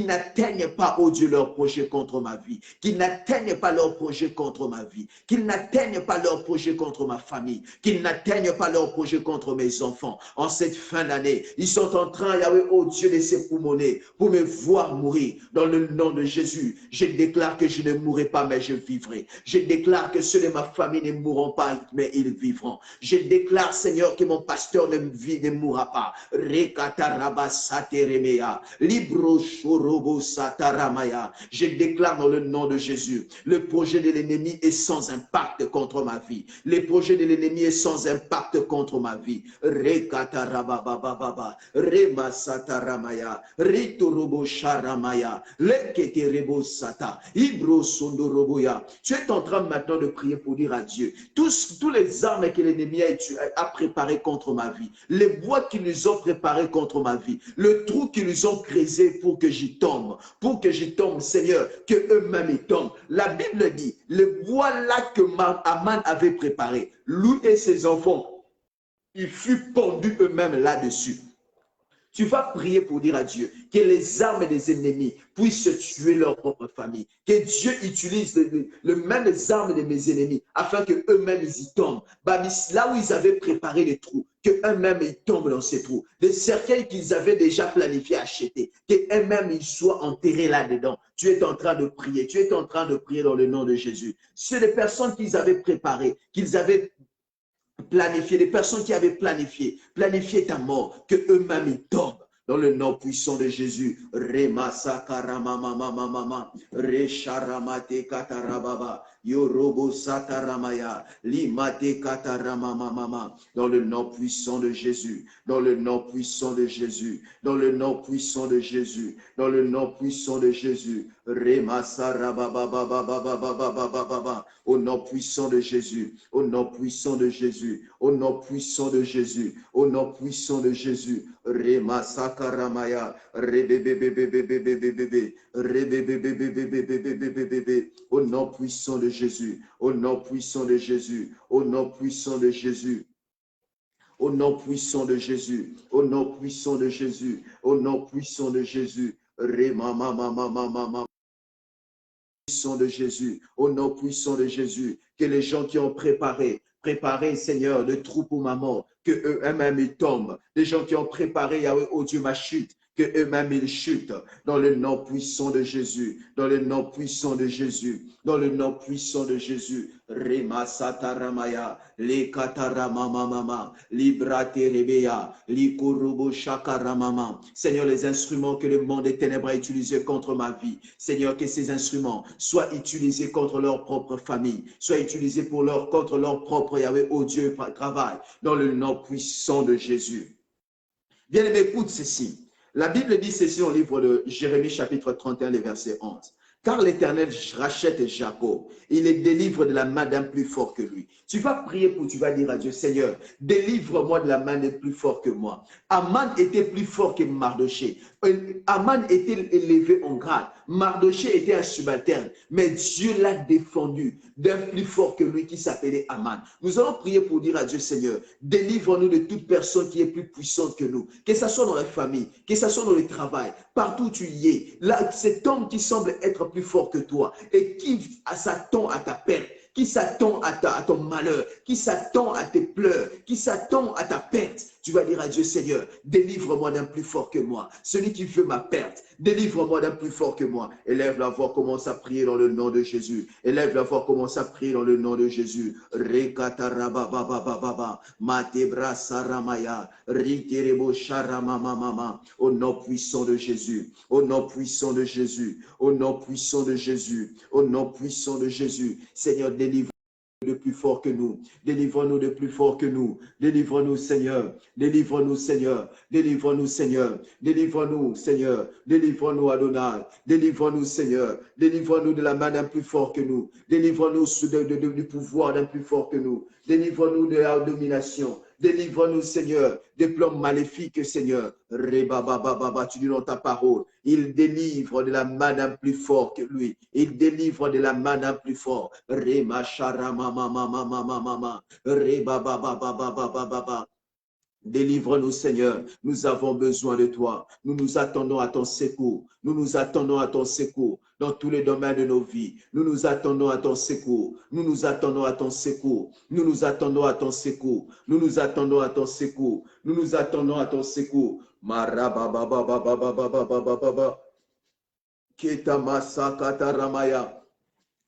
n'atteignent pas, oh Dieu, leur projet contre ma vie. Qu'ils n'atteignent pas leur projet contre ma vie. Qu'ils n'atteignent pas leur projet contre ma famille. Qu'ils n'atteignent pas leur projet contre mes enfants. En cette fin d'année, ils sont en train, Yahweh, oh Dieu, de s'époumoner pour me voir mourir. Dans le nom de Jésus, je déclare que je ne mourrai pas, mais je vivrai. Je déclare que ceux de ma famille ne mourront pas, mais ils vivront. Je déclare, Seigneur, que mon pasteur ne mourra pas. Je déclare dans le nom de Jésus, le projet de l'ennemi est sans impact contre ma vie. Le projet de l'ennemi est sans impact contre ma vie. Rema sataramaya, ritorobo sharamaya, leketerebo sata, ibro sondoroboya. Tu es en train maintenant de prier pour dire à Dieu, tous les armes que l'ennemi a préparées contre ma vie, les bois qu'ils nous ont préparés contre ma vie, le trou qu'ils nous ont creusé pour que j'y tombe, Seigneur, que eux-mêmes y tombent. La Bible dit, le bois là que Aman avait préparé, lui et ses enfants, ils furent pendus eux-mêmes là-dessus. Tu vas prier pour dire à Dieu que les armes des ennemis puissent tuer leur propre famille. Que Dieu utilise les mêmes armes de mes ennemis afin qu'eux-mêmes y tombent. Là où ils avaient préparé les trous, qu'eux-mêmes ils tombent dans ces trous. Des cercueils qu'ils avaient déjà planifié acheter, qu'eux-mêmes ils soient enterrés là-dedans. Tu es en train de prier. Tu es en train de prier dans le nom de Jésus. C'est les personnes qu'ils avaient préparées, qu'ils avaient planifié, les personnes qui avaient planifié ta mort, que eux-mêmes ils tombent dans le nom puissant de Jésus. Remasa karamamamamama, resharamate katarababa, yorobo sataramaya, limate kataramamamama, dans le nom puissant de Jésus, dans le nom puissant de Jésus, dans le nom puissant de Jésus, dans le nom puissant de Jésus. Remasa rababababababababababa, au nom puissant de Jésus, au nom puissant de Jésus, au nom puissant de Jésus, au nom puissant de Jésus. Remasa karamaya, rebebebebebebebebebe, rebebebebebebebebebe, au nom puissant de Jésus, au nom puissant de Jésus, au nom puissant de Jésus. Au nom puissant de Jésus, au nom puissant de Jésus, au nom puissant de Jésus. Remamamamamamama. puissant de Jésus, au nom puissant de Jésus, que les gens qui ont préparé, Seigneur, le trou pour ma mort, que eux-mêmes ils tombent. Les gens qui ont préparé, Yahweh, oh Dieu, ma chute, que eux-mêmes ils chutent. Dans le nom puissant de Jésus, dans le nom puissant de Jésus, dans le nom puissant de Jésus. Rema sataramaya, le kataramamama, librate rebeya, likurubu shakaramama. Seigneur, les instruments que le monde des ténèbres a utilisés contre ma vie, Seigneur, que ces instruments soient utilisés contre leur propre famille, soient utilisés contre leur propre, Yahweh, oh Dieu, travail, dans le nom puissant de Jésus. Bien-aimé, écoute ceci. La Bible dit ceci au livre de Jérémie, chapitre 31, le verset 11. Car l'Éternel rachète Jacob, il les délivre de la main d'un plus fort que lui. Tu vas prier tu vas dire à Dieu, Seigneur, délivre-moi de la main d'un plus fort que moi. Aman était plus fort que Mardoché. Aman était élevé en grade. Mardoché était un subalterne. Mais Dieu l'a défendu d'un plus fort que lui qui s'appelait Aman. Nous allons prier pour dire à Dieu, Seigneur, délivre-nous de toute personne qui est plus puissante que nous. Que ce soit dans la famille, que ce soit dans le travail, partout où tu y es. Là, cet homme qui semble être plus fort que toi et qui s'attend à ta perte, qui s'attend à ton malheur, qui s'attend à tes pleurs, qui s'attend à ta perte. Tu vas dire à Dieu, Seigneur, délivre-moi d'un plus fort que moi. Celui qui veut ma perte, délivre-moi d'un plus fort que moi. Élève la voix, commence à prier dans le nom de Jésus. Élève la voix, commence à prier dans le nom de Jésus. Rekatarabababababa, matebra saramaya, riterebo sharamamamama. Au nom puissant de Jésus, au nom puissant de Jésus, au nom puissant de Jésus, au nom puissant de Jésus. Seigneur, délivre de plus fort que nous. Délivre-nous de plus fort que nous. Délivre-nous, Seigneur. Délivre-nous, Seigneur. Délivre-nous, Seigneur. Délivre-nous, Seigneur. Délivre-nous, Adonai. Délivre-nous, Seigneur. Délivre-nous de la main d'un plus fort que nous. Délivre-nous du pouvoir d'un plus fort que nous. Délivre-nous de la domination. Délivre-nous, Seigneur, des plans maléfiques, Seigneur. Rebabababa, tu dis dans ta parole. Il délivre de la main d'un plus fort que lui. Il délivre de la main d'un plus fort. Remacharama, rebababababababa. Délivre-nous, Seigneur. Nous avons besoin de toi. Nous nous attendons à ton secours. Nous nous attendons à ton secours dans tous les domaines de nos vies. Nous nous attendons à ton secours. Nous nous attendons à ton secours. Nous nous attendons à ton secours. Nous nous attendons à ton secours. Nous nous attendons à ton secours. Marabababababababababa. Ketamasakataramaya.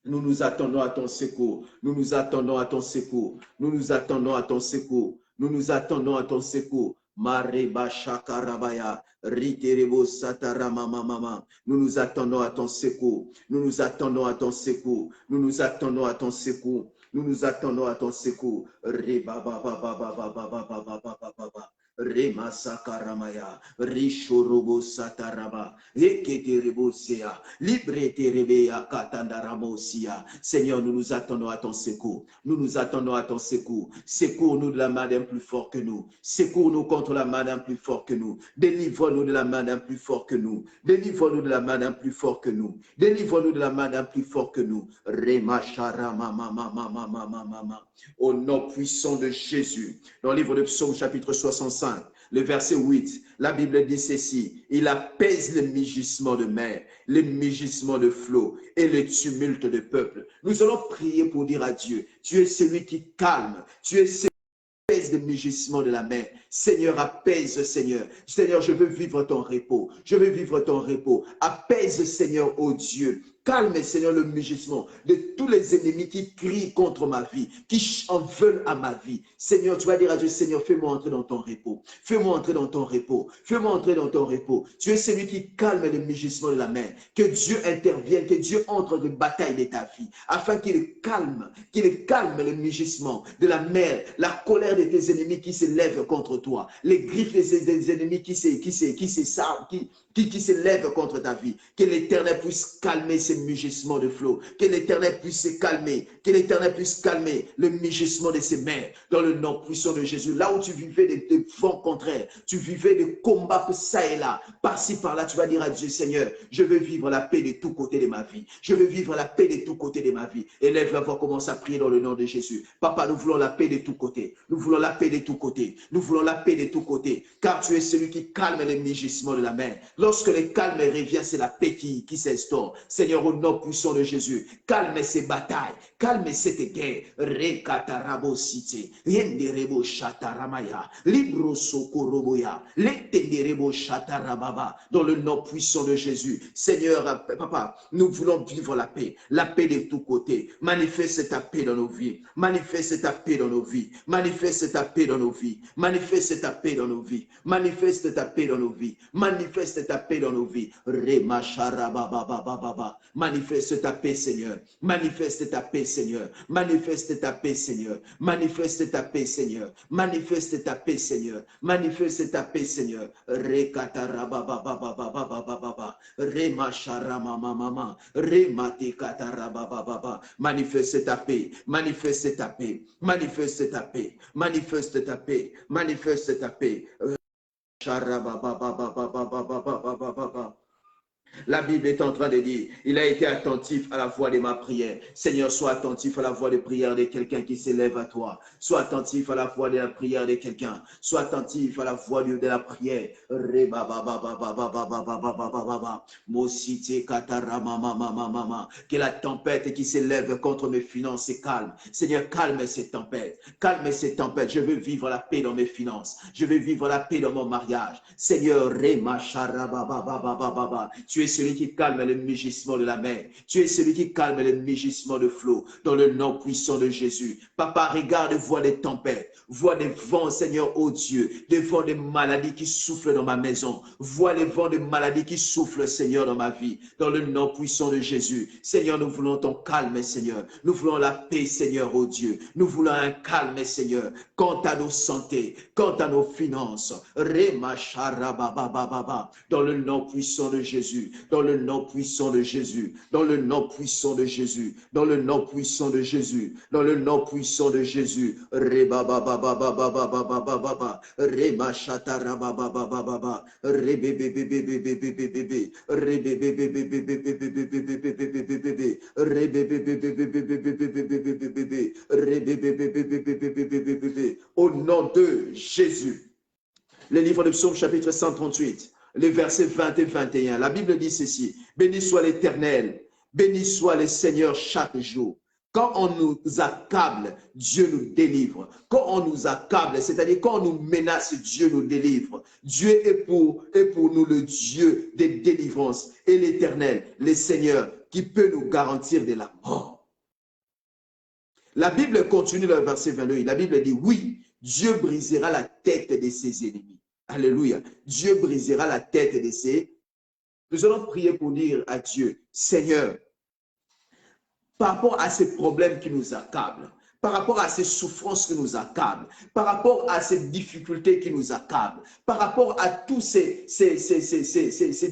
Nous nous attendons à ton secours. Nous nous attendons à ton secours. Nous nous attendons à ton secours. Nous nous attendons à ton secours. Mareba shakarabaya, riterebo sataramamamama. Nous nous attendons à ton secours. Nous nous attendons à ton secours. Nous nous attendons à ton secours. Nous nous attendons à ton secours. Rebababababababababababa. Rema sakaramaya, rishorobo sataraba, eketerebosea, libreterebeya katandaramosia. Seigneur, nous nous attendons à ton secours. Nous nous attendons à ton secours. Secours-nous de la main d'un plus fort que nous. Secours-nous contre la main d'un plus fort que nous. Délivre-nous de la main d'un plus fort que nous. Délivre-nous de la main d'un plus fort que nous. Délivre-nous de la main d'un plus fort que nous. Rema sharama mama mama mama mama. Au nom puissant de Jésus. Dans le livre de Psaume chapitre 65. Le verset 8, la Bible dit ceci, il apaise le mugissement de mer, le mugissement de flots et le tumulte de peuple. Nous allons prier pour dire à Dieu, tu es celui qui calme, tu es celui qui apaise le mugissement de la mer. Seigneur, apaise, Seigneur. Seigneur, je veux vivre ton repos. Je veux vivre ton repos. Apaise, Seigneur, ô Dieu. Calme, Seigneur, le mugissement de tous les ennemis qui crient contre ma vie, qui en veulent à ma vie. Seigneur, tu vas dire à Dieu, Seigneur, fais-moi entrer dans ton repos. Fais-moi entrer dans ton repos. Fais-moi entrer dans ton repos. Tu es celui qui calme le mugissement de la mer. Que Dieu intervienne, que Dieu entre dans la bataille de ta vie, afin qu'il calme le mugissement de la mer, la colère de tes ennemis qui s'élèvent contre toi, les griffes des ennemis qui s'élèvent contre ta vie. Que l'Éternel puisse calmer ces mugissements de flots. Que l'Éternel puisse se calmer. Que l'Éternel puisse calmer le mugissement de ces mers. Dans le nom puissant de Jésus. Là où tu vivais des vents contraires, tu vivais des combats ça et là, par-ci par-là, tu vas dire à Dieu, Seigneur, je veux vivre la paix de tous côtés de ma vie. Je veux vivre la paix de tous côtés de ma vie. Élève la voix, commence à prier dans le nom de Jésus. Papa, nous voulons la paix de tous côtés. Nous voulons la paix de tous côtés. Nous voulons la paix de tous côtés. Car tu es celui qui calme les mugissements de la mer. Lorsque le calme revient, c'est la paix qui s'instaure. Seigneur, au nom puissant de Jésus, calme ces batailles, calme cette guerre. Rekatarabo cité, yenderebo chataramaya, libro sokoroboya, letenderebo chatarababa, dans le nom puissant de Jésus. Seigneur, papa, nous voulons vivre la paix de tous côtés. Manifeste ta paix dans nos vies, manifeste ta paix dans nos vies, manifeste ta paix dans nos vies, manifeste ta paix dans nos vies, manifeste ta paix dans nos vies, manifeste ta paix dans nos vies. Manifeste ta paix, Seigneur. Manifeste ta paix, Seigneur. Manifeste ta paix, Seigneur. Manifeste ta paix, Seigneur. Manifeste ta paix, Seigneur. Manifeste ta paix, Seigneur. Rekatarababababababababa. Remacharamamamama. Rematekatarababbaba. Manifeste ta paix. Manifeste ta paix. Manifeste ta paix. Manifeste ta paix. Manifeste ta paix. La Bible est en train de dire, il a été attentif à la voix de ma prière. Seigneur, sois attentif à la voix de prière de quelqu'un qui s'élève à toi. Sois attentif à la voix de la prière de quelqu'un. Sois attentif à la voix de la prière. Que la tempête qui s'élève contre mes finances se calme. Seigneur, calme ces tempêtes. Calme ces tempêtes. Je veux vivre la paix dans mes finances. Je veux vivre la paix dans mon mariage. Seigneur, tu es celui qui calme le mugissement de la mer. Tu es celui qui calme le mugissement de flot. Dans le nom puissant de Jésus. Papa, regarde, vois les tempêtes. Vois les vents, Seigneur, oh Dieu. Des vents de maladies qui soufflent dans ma maison. Vois les vents de maladies qui soufflent, Seigneur, dans ma vie. Dans le nom puissant de Jésus. Seigneur, nous voulons ton calme, Seigneur. Nous voulons la paix, Seigneur, oh Dieu. Nous voulons un calme, Seigneur. Quant à nos santé, quant à nos finances. Dans le nom puissant de Jésus. Dans le nom puissant de Jésus, dans le nom puissant de Jésus, dans le nom puissant de Jésus, dans le nom puissant de Jésus. Rebababababababababa, remashatarabababababa, rebebebebebebebebebe, rebebebebebebebebebebebe, rebebebebebebebebebebe, rebebebebebebebebebe. Au nom de Jésus. Le livre de Psaume chapitre 138. Les versets 20 et 21. La Bible dit ceci. Béni soit l'Éternel, béni soit le Seigneur chaque jour. Quand on nous accable, Dieu nous délivre. Quand on nous accable, c'est-à-dire quand on nous menace, Dieu nous délivre. Dieu est pour nous le Dieu des délivrances et l'Éternel, le Seigneur, qui peut nous garantir de la mort. La Bible continue dans le verset 22. La Bible dit, oui, Dieu brisera la tête de ses ennemis. Alléluia. Dieu brisera la tête de ses. Nous allons prier pour dire à Dieu, Seigneur, par rapport à ces problèmes qui nous accablent, par rapport à ces souffrances qui nous accablent, par rapport à ces difficultés qui nous accablent, par rapport à tous ces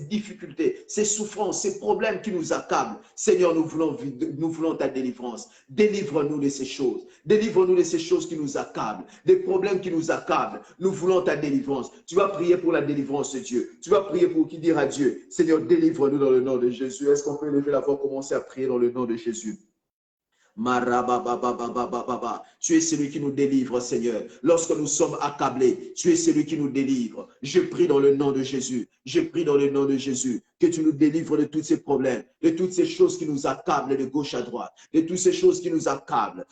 difficultés, ces souffrances, ces problèmes qui nous accablent, Seigneur, nous voulons ta délivrance. Délivre-nous de ces choses. Délivre-nous de ces choses qui nous accablent, des problèmes qui nous accablent. Nous voulons ta délivrance. Tu vas prier pour la délivrance de Dieu. Tu vas prier pour qui dire à Dieu, Seigneur, délivre-nous dans le nom de Jésus. Est-ce qu'on peut lever la voix, commencer à prier dans le nom de Jésus? Tu es celui qui nous délivre, Seigneur. Lorsque nous sommes accablés, tu es celui qui nous délivre. Je prie dans le nom de Jésus. Je prie dans le nom de Jésus que tu nous délivres de tous ces problèmes, de toutes ces choses qui nous accablent de gauche à droite, de toutes ces choses qui nous accablent.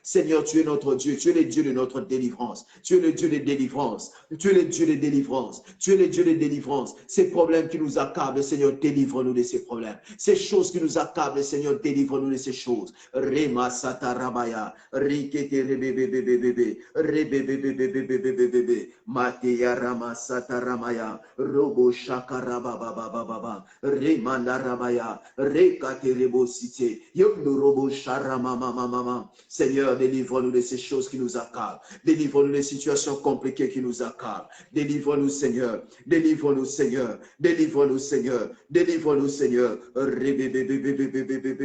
Seigneur, tu es notre Dieu. Tu es le Dieu de notre délivrance. Tu es le Dieu de délivrance. Tu es le Dieu de délivrance. Tu es le Dieu de délivrance. Ces problèmes qui nous accablent, Seigneur, délivre-nous de ces problèmes. Ces choses qui nous accablent, Seigneur, délivre-nous de ces choses. Rema satarabaya, rikete rebebebebebe, rebebebebebebebe, mateya rama sataramaya, robo shakarabababababa, remanda rabaya, rekate rebosite, yondo robo sharamamamamama. Seigneur, délivre-nous de ces choses qui nous accablent. Délivre-nous des situations compliquées qui nous accablent. Délivre-nous, Seigneur. Délivre-nous, Seigneur. Délivre-nous, Seigneur. Délivre-nous, Seigneur. Rebebebebebebebe.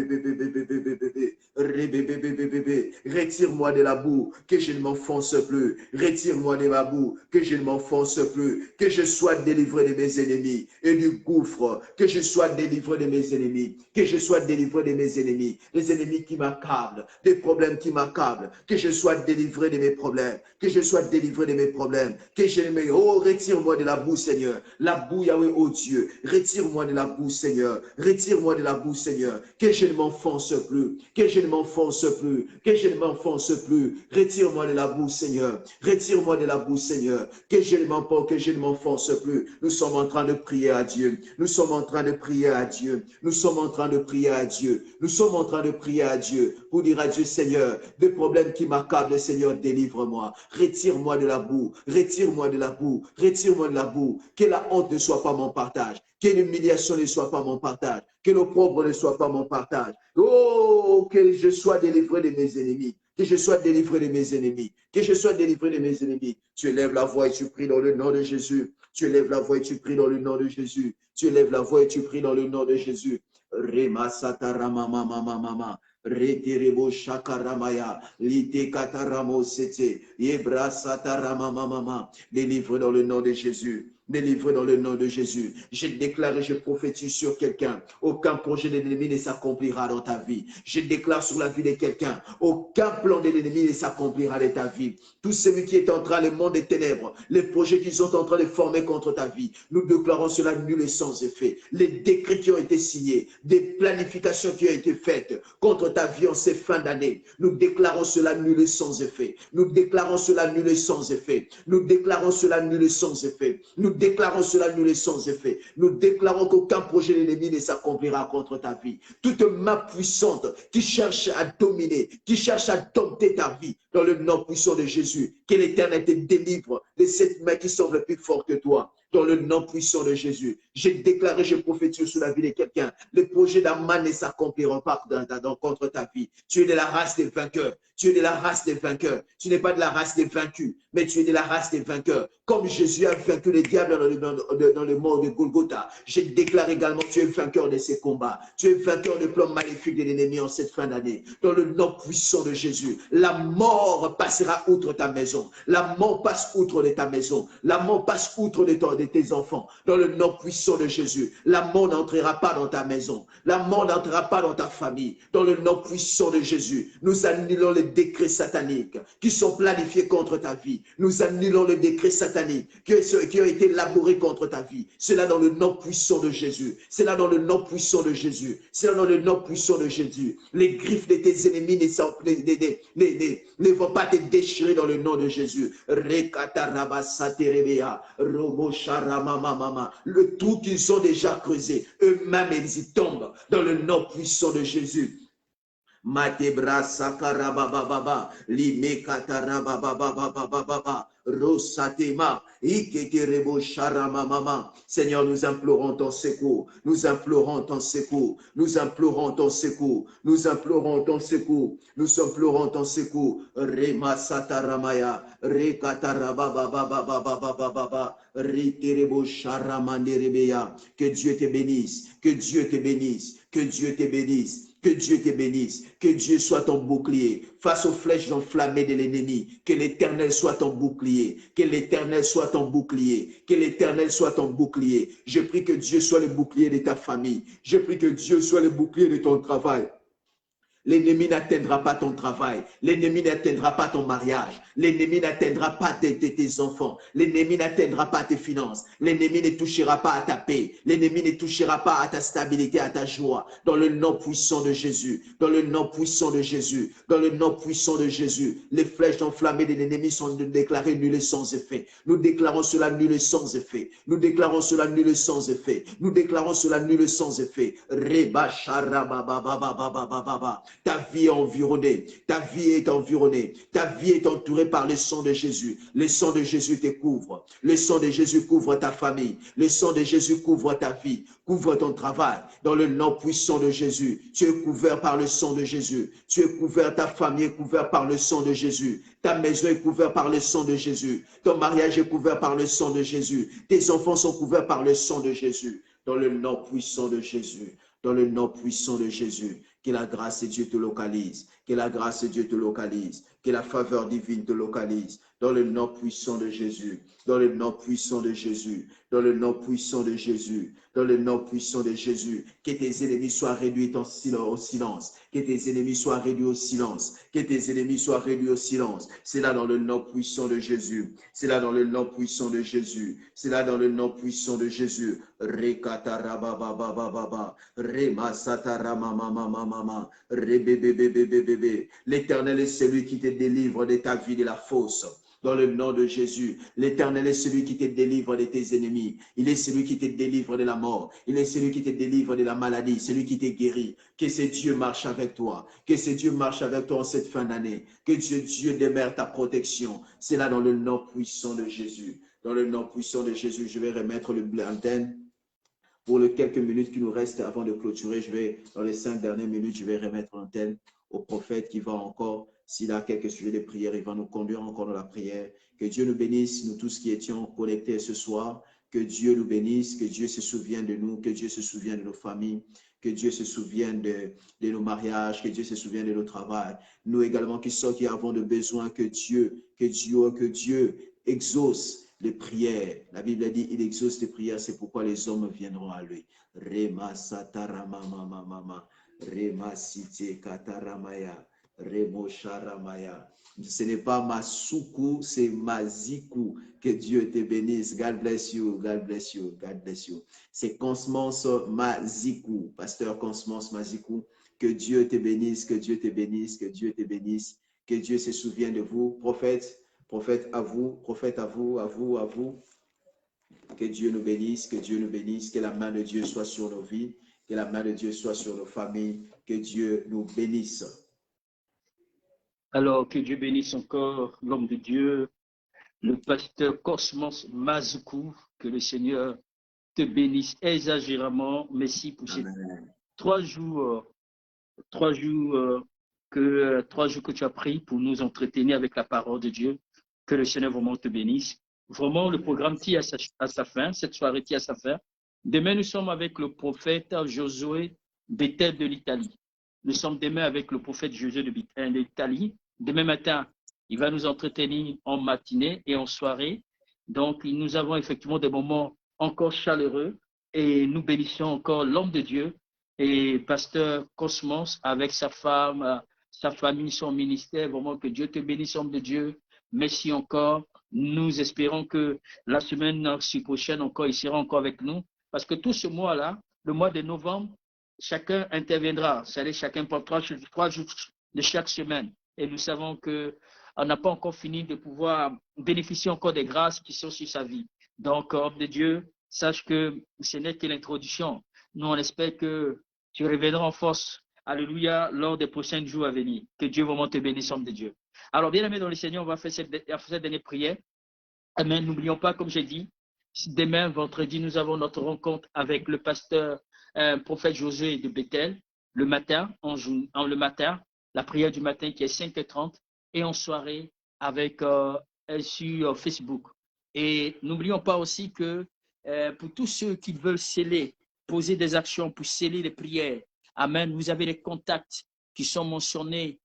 Retire-moi de la boue, que je ne m'enfonce plus. Retire-moi de la boue, que je ne m'enfonce plus. Que je sois délivré de mes ennemis et du gouffre. Que je sois délivré de mes ennemis. Que je sois délivré de mes ennemis. Les ennemis qui m'accablent, des problèmes qui m'accablent. Que je sois délivré de mes problèmes. Que je sois délivré de mes problèmes. Que je me... Oh, retire-moi de la boue, Seigneur. La boue, Yahweh, oh Dieu. Retire-moi de la boue, Seigneur. Retire-moi de la boue, Seigneur. Que je ne m'enfonce plus. Que je ne m'enfonce plus. Que je ne m'enfonce plus. Retire-moi de la boue, Seigneur. Retire-moi de la boue, Seigneur. Que je ne m'enfonce plus. Nous sommes en train de prier à Dieu. Nous sommes en train de prier à Dieu. Nous sommes en train de prier à Dieu. Nous sommes en train de prier à Dieu pour dire à Dieu, Seigneur, des problèmes qui m'accablent, Seigneur, délivre-moi. Retire-moi de la boue. Retire-moi de la boue. Retire-moi de la boue. Que la honte ne soit pas mon partage. Que l'humiliation ne soit pas mon partage. Que l'opprobre ne soit pas mon partage. Oh, que je sois délivré de mes ennemis. Que je sois délivré de mes ennemis. Que je sois délivré de mes ennemis. Tu élèves la voix et tu pries dans le nom de Jésus. Tu élèves la voix et tu pries dans le nom de Jésus. Tu élèves la voix et tu pries dans le nom de Jésus. Rema satarama mama mama. Retirebo shakaramaya. Lite kataramo sete. Yebra satarama mama. Délivre dans le nom de Jésus. Délivré dans le nom de Jésus. Je déclare et je prophétise sur quelqu'un. Aucun projet de l'ennemi ne s'accomplira dans ta vie. Je déclare sur la vie de quelqu'un. Aucun plan de l'ennemi ne s'accomplira dans ta vie. Tout celui qui est en train, le monde des ténèbres, les projets qu'ils sont en train de former contre ta vie, nous déclarons cela nul et sans effet. Les décrets qui ont été signés, des planifications qui ont été faites contre ta vie en ces fins d'année, nous déclarons cela nul et sans effet. Nous déclarons cela nul et sans effet. Nous déclarons cela nul et sans effet. Nous déclarons cela nul et sans effet. Nous déclarons qu'aucun projet de l'ennemi ne s'accomplira contre ta vie. Toute main puissante qui cherche à dominer, qui cherche à dompter ta vie, dans le nom puissant de Jésus, que l'Éternel te délivre de cette main qui semble plus forte que toi. Dans le nom puissant de Jésus, j'ai déclaré, je prophétise sur la vie de quelqu'un. Les projets d'Aman ne s'accompliront pas contre ta vie. Tu es de la race des vainqueurs. Tu es de la race des vainqueurs. Tu n'es pas de la race des vaincus, mais tu es de la race des vainqueurs. Comme Jésus a vaincu le diable dans le mort de Golgotha, je déclare également que tu es vainqueur de ces combats. Tu es vainqueur des plans maléfiques de l'ennemi en cette fin d'année. Dans le nom puissant de Jésus, la mort passera outre ta maison. La mort passe outre de ta maison. La mort passe outre de tes enfants. Dans le nom puissant de Jésus, la mort n'entrera pas dans ta maison. La mort n'entrera pas dans ta famille. Dans le nom puissant de Jésus, nous annulons les décrets sataniques qui sont planifiés contre ta vie. Nous annulons les décrets sataniques qui ont été élaborés contre ta vie. C'est là dans le nom puissant de Jésus. C'est là dans le nom puissant de Jésus. C'est là dans le nom puissant de Jésus. Les griffes de tes ennemis ne vont pas te déchirer dans le nom de Jésus. Le trou qu'ils ont déjà creusé, eux-mêmes ils y tombent dans le nom puissant de Jésus. Matebra sakarabababa, limekatarababababababa, rosatema, iketerebo sharamamama. Seigneur, nous implorons ton secours. Nous implorons ton secours. Nous implorons ton secours. Nous implorons ton secours. Nous implorons ton secours. Rema sataramaya, rekatarabababababababa, riterebo sharamanderebeya. Que Dieu te bénisse. Que Dieu te bénisse. Que Dieu te bénisse. Que Dieu te bénisse, que Dieu soit ton bouclier face aux flèches enflammées de l'ennemi. Que l'Éternel soit ton bouclier, que l'Éternel soit ton bouclier, que l'Éternel soit ton bouclier. Je prie que Dieu soit le bouclier de ta famille. Je prie que Dieu soit le bouclier de ton travail. L'ennemi n'atteindra pas ton travail. L'ennemi n'atteindra pas ton mariage. L'ennemi n'atteindra pas tes enfants. L'ennemi n'atteindra pas tes finances. L'ennemi ne touchera pas à ta paix. L'ennemi ne touchera pas à ta stabilité, à ta joie. Dans le nom puissant de Jésus. Dans le nom puissant de Jésus. Dans le nom puissant de Jésus. Les flèches enflammées de l'ennemi sont déclarées nulles et sans effet. Nous déclarons cela nul et sans effet. Nous déclarons cela nul et sans effet. Nous déclarons cela nul et sans effet. Reba sharabababababababa. Ta vie est environnée, ta vie est environnée, ta vie est entourée par le sang de Jésus. Le sang de Jésus te couvre, le sang de Jésus couvre ta famille, le sang de Jésus couvre ta vie, couvre ton travail. Dans le nom puissant de Jésus, tu es couvert par le sang de Jésus. Tu es couvert, ta famille est couverte par le sang de Jésus. Ta maison est couverte par le sang de Jésus. Ton mariage est couvert par le sang de Jésus. Tes enfants sont couverts par le sang de Jésus. Dans le nom puissant de Jésus. Dans le nom puissant de Jésus. Que la grâce de Dieu te localise. Que la grâce de Dieu te localise. Que la faveur divine te localise. Dans le nom puissant de Jésus. Dans le nom puissant de Jésus. Dans le nom puissant de Jésus. Dans le nom puissant de Jésus. Que tes ennemis soient réduits au silence. Que tes ennemis soient réduits au silence. Que tes ennemis soient réduits au silence. C'est là dans le nom puissant de Jésus. C'est là dans le nom puissant de Jésus. C'est là dans le nom puissant de Jésus. L'Éternel est celui qui te délivre de ta vie de la fosse. Dans le nom de Jésus, l'Éternel est celui qui te délivre de tes ennemis. Il est celui qui te délivre de la mort. Il est celui qui te délivre de la maladie, celui qui te guérit. Que ce Dieu marche avec toi. Que ce Dieu marche avec toi en cette fin d'année. Que Dieu demeure ta protection. C'est là dans le nom puissant de Jésus. Dans le nom puissant de Jésus, je vais remettre l'antenne. Pour les quelques minutes qui nous restent avant de clôturer, dans les 5 dernières minutes, je vais remettre l'antenne au prophète qui va encore, s'il a quelques sujets de prière, il va nous conduire encore dans la prière. Que Dieu nous bénisse, nous tous qui étions connectés ce soir. Que Dieu nous bénisse, que Dieu se souvienne de nous, que Dieu se souvienne de nos familles, que Dieu se souvienne de nos mariages, que Dieu se souvienne de nos travails. Nous également qui avons de besoin que Dieu exauce les prières. La Bible dit, il exauce les prières, c'est pourquoi les hommes viendront à lui. Rema satarama mama, rema site kataramaya, remo sharamaya. Ce n'est pas Masuku, c'est Maziku. Que Dieu te bénisse. God bless you, God bless you, God bless you. C'est Cosmos Maziku, pasteur Cosmos Maziku. Que Dieu te bénisse, que Dieu te bénisse, que Dieu te bénisse. Que Dieu se souvienne de vous. Prophète à vous, prophète à vous, à vous, à vous. Que Dieu nous bénisse, que Dieu nous bénisse, que la main de Dieu soit sur nos vies, que la main de Dieu soit sur nos familles, que Dieu nous bénisse. Alors, que Dieu bénisse encore l'homme de Dieu, le pasteur Cosmos Mazuku, que le Seigneur te bénisse exagérément. Merci pour ces 3 jours, 3 jours que tu as pris pour nous entretenir avec la parole de Dieu. Que le Seigneur vraiment te bénisse. Vraiment, le programme tire à sa fin, cette soirée tire à sa fin. Demain, nous sommes avec le prophète Josué Bethel de l'Italie. Nous sommes demain avec le prophète Josué de l'Italie. Demain matin, il va nous entretenir en matinée et en soirée. Donc, nous avons effectivement des moments encore chaleureux et nous bénissons encore l'homme de Dieu et pasteur Cosmos avec sa femme, sa famille, son ministère. Vraiment que Dieu te bénisse, homme de Dieu. Merci encore. Nous espérons que la semaine prochaine encore, il sera encore avec nous. Parce que tout ce mois-là, le mois de novembre, chacun interviendra. C'est-à-dire chacun pour 3 jours de chaque semaine. Et nous savons qu'on n'a pas encore fini de pouvoir bénéficier encore des grâces qui sont sur sa vie. Donc, homme de Dieu, sache que ce n'est que l'introduction. Nous, on espère que tu reviendras en force, alléluia, lors des prochains jours à venir. Que Dieu vraiment te bénisse, homme de Dieu. Alors, bien aimé dans le Seigneur, on va faire cette dernière prière. Amen. N'oublions pas, comme j'ai dit, demain, vendredi, nous avons notre rencontre avec le pasteur, prophète Josué de Bethel, le matin, le matin, la prière du matin qui est 5h30, et en soirée avec sur Facebook. Et n'oublions pas aussi que pour tous ceux qui veulent sceller, poser des actions pour sceller les prières, amen, vous avez les contacts qui sont mentionnés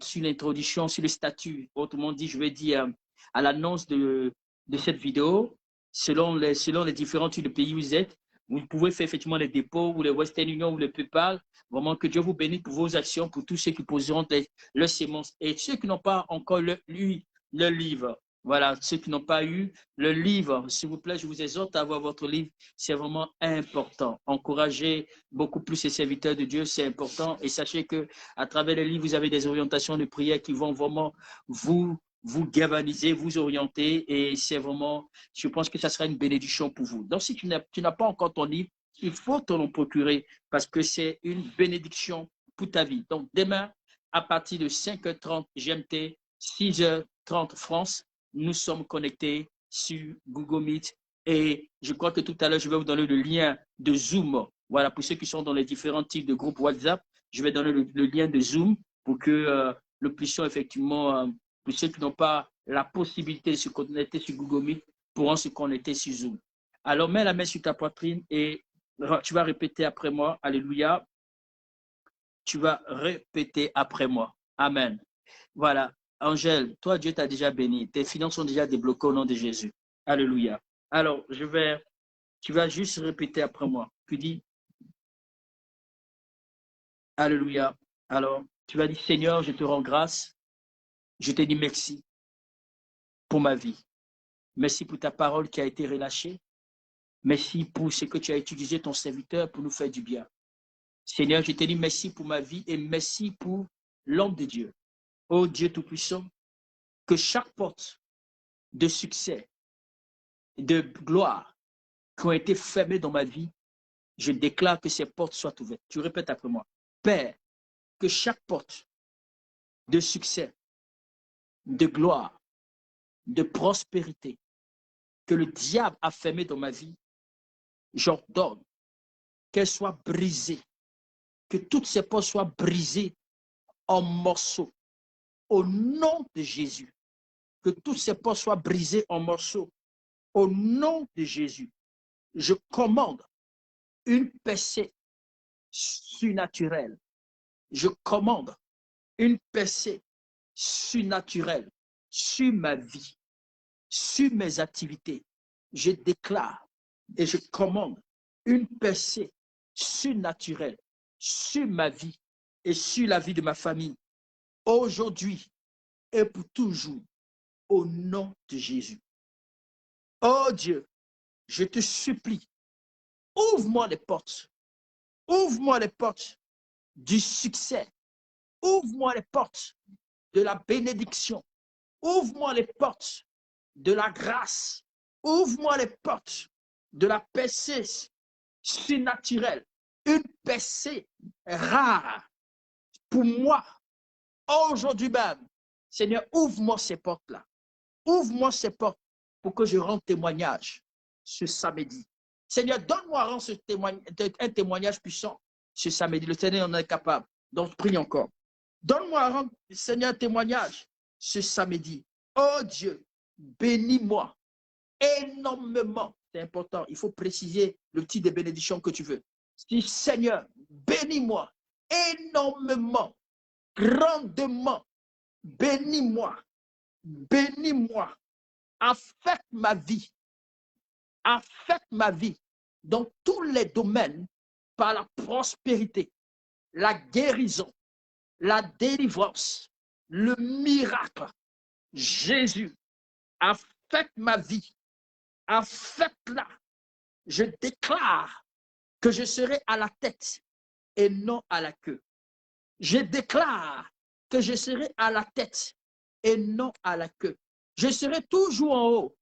sur l'introduction, sur le statut. Autrement dit, je vais dire à l'annonce de cette vidéo, selon les différents types de pays où vous êtes, vous pouvez faire effectivement les dépôts ou les Western Union ou le PayPal. Vraiment que Dieu vous bénisse pour vos actions, pour tous ceux qui poseront leurs sémences. Et ceux qui n'ont pas encore lu le livre, voilà, ceux qui n'ont pas eu le livre, s'il vous plaît, je vous exhorte à avoir votre livre. C'est vraiment important. Encouragez beaucoup plus les serviteurs de Dieu, c'est important. Et sachez qu'à travers le livre, vous avez des orientations de prière qui vont vraiment vous galvaniser, vous orienter. Et c'est vraiment, je pense que ça sera une bénédiction pour vous. Donc, si tu n'as pas encore ton livre, il faut te le procurer parce que c'est une bénédiction pour ta vie. Donc, demain, à partir de 5h30 GMT, 6h30 France, nous sommes connectés sur Google Meet et je crois que tout à l'heure, je vais vous donner le lien de Zoom. Voilà, pour ceux qui sont dans les différents types de groupes WhatsApp, je vais donner le lien de Zoom pour que nous puissions effectivement, pour ceux qui n'ont pas la possibilité de se connecter sur Google Meet, pourront se connecter sur Zoom. Alors, mets la main sur ta poitrine et tu vas répéter après moi, alléluia. tu vas répéter après moi. Amen. Voilà. Angèle, toi, Dieu t'a déjà béni. Tes finances sont déjà débloquées au nom de Jésus. Alléluia. Alors, tu vas juste répéter après moi. Tu dis, Alléluia. Alors, tu vas dire, Seigneur, je te rends grâce. Je te dis merci pour ma vie. Merci pour ta parole qui a été relâchée. Merci pour ce que tu as utilisé ton serviteur pour nous faire du bien. Seigneur, je te dis merci pour ma vie et merci pour l'homme de Dieu. Ô Dieu Tout-Puissant, que chaque porte de succès, de gloire qui ont été fermées dans ma vie, je déclare que ces portes soient ouvertes. Tu répètes après moi. Père, que chaque porte de succès, de gloire, de prospérité que le diable a fermée dans ma vie, j'ordonne qu'elle soit brisée, que toutes ces portes soient brisées en morceaux au nom de Jésus. Que toutes ces portes soient brisées en morceaux au nom de Jésus. Je commande une percée surnaturelle. Je commande une percée surnaturelle sur ma vie, sur mes activités. Je déclare et je commande une percée surnaturelle sur ma vie et sur la vie de ma famille, aujourd'hui et pour toujours, au nom de Jésus. Oh Dieu, je te supplie, ouvre-moi les portes. Ouvre-moi les portes du succès. Ouvre-moi les portes de la bénédiction. Ouvre-moi les portes de la grâce. Ouvre-moi les portes de la percée surnaturelle. Une percée rare pour moi. Aujourd'hui même, Seigneur, ouvre-moi ces portes-là. Ouvre-moi ces portes pour que je rende témoignage ce samedi. Seigneur, donne-moi à rendre un témoignage puissant ce samedi. Le Seigneur en est capable. Donc, prie encore. Donne-moi à rendre, Seigneur, un témoignage ce samedi. Oh Dieu, bénis-moi énormément. C'est important. Il faut préciser le type de bénédiction que tu veux. Dis, Seigneur, bénis-moi énormément, grandement. Bénis-moi. Bénis-moi. Affecte ma vie. Affecte ma vie dans tous les domaines par la prospérité, la guérison, la délivrance, le miracle. Jésus, affecte ma vie. Affecte-la. Je déclare que je serai à la tête et non à la queue. Je déclare que je serai à la tête et non à la queue. Je serai toujours en haut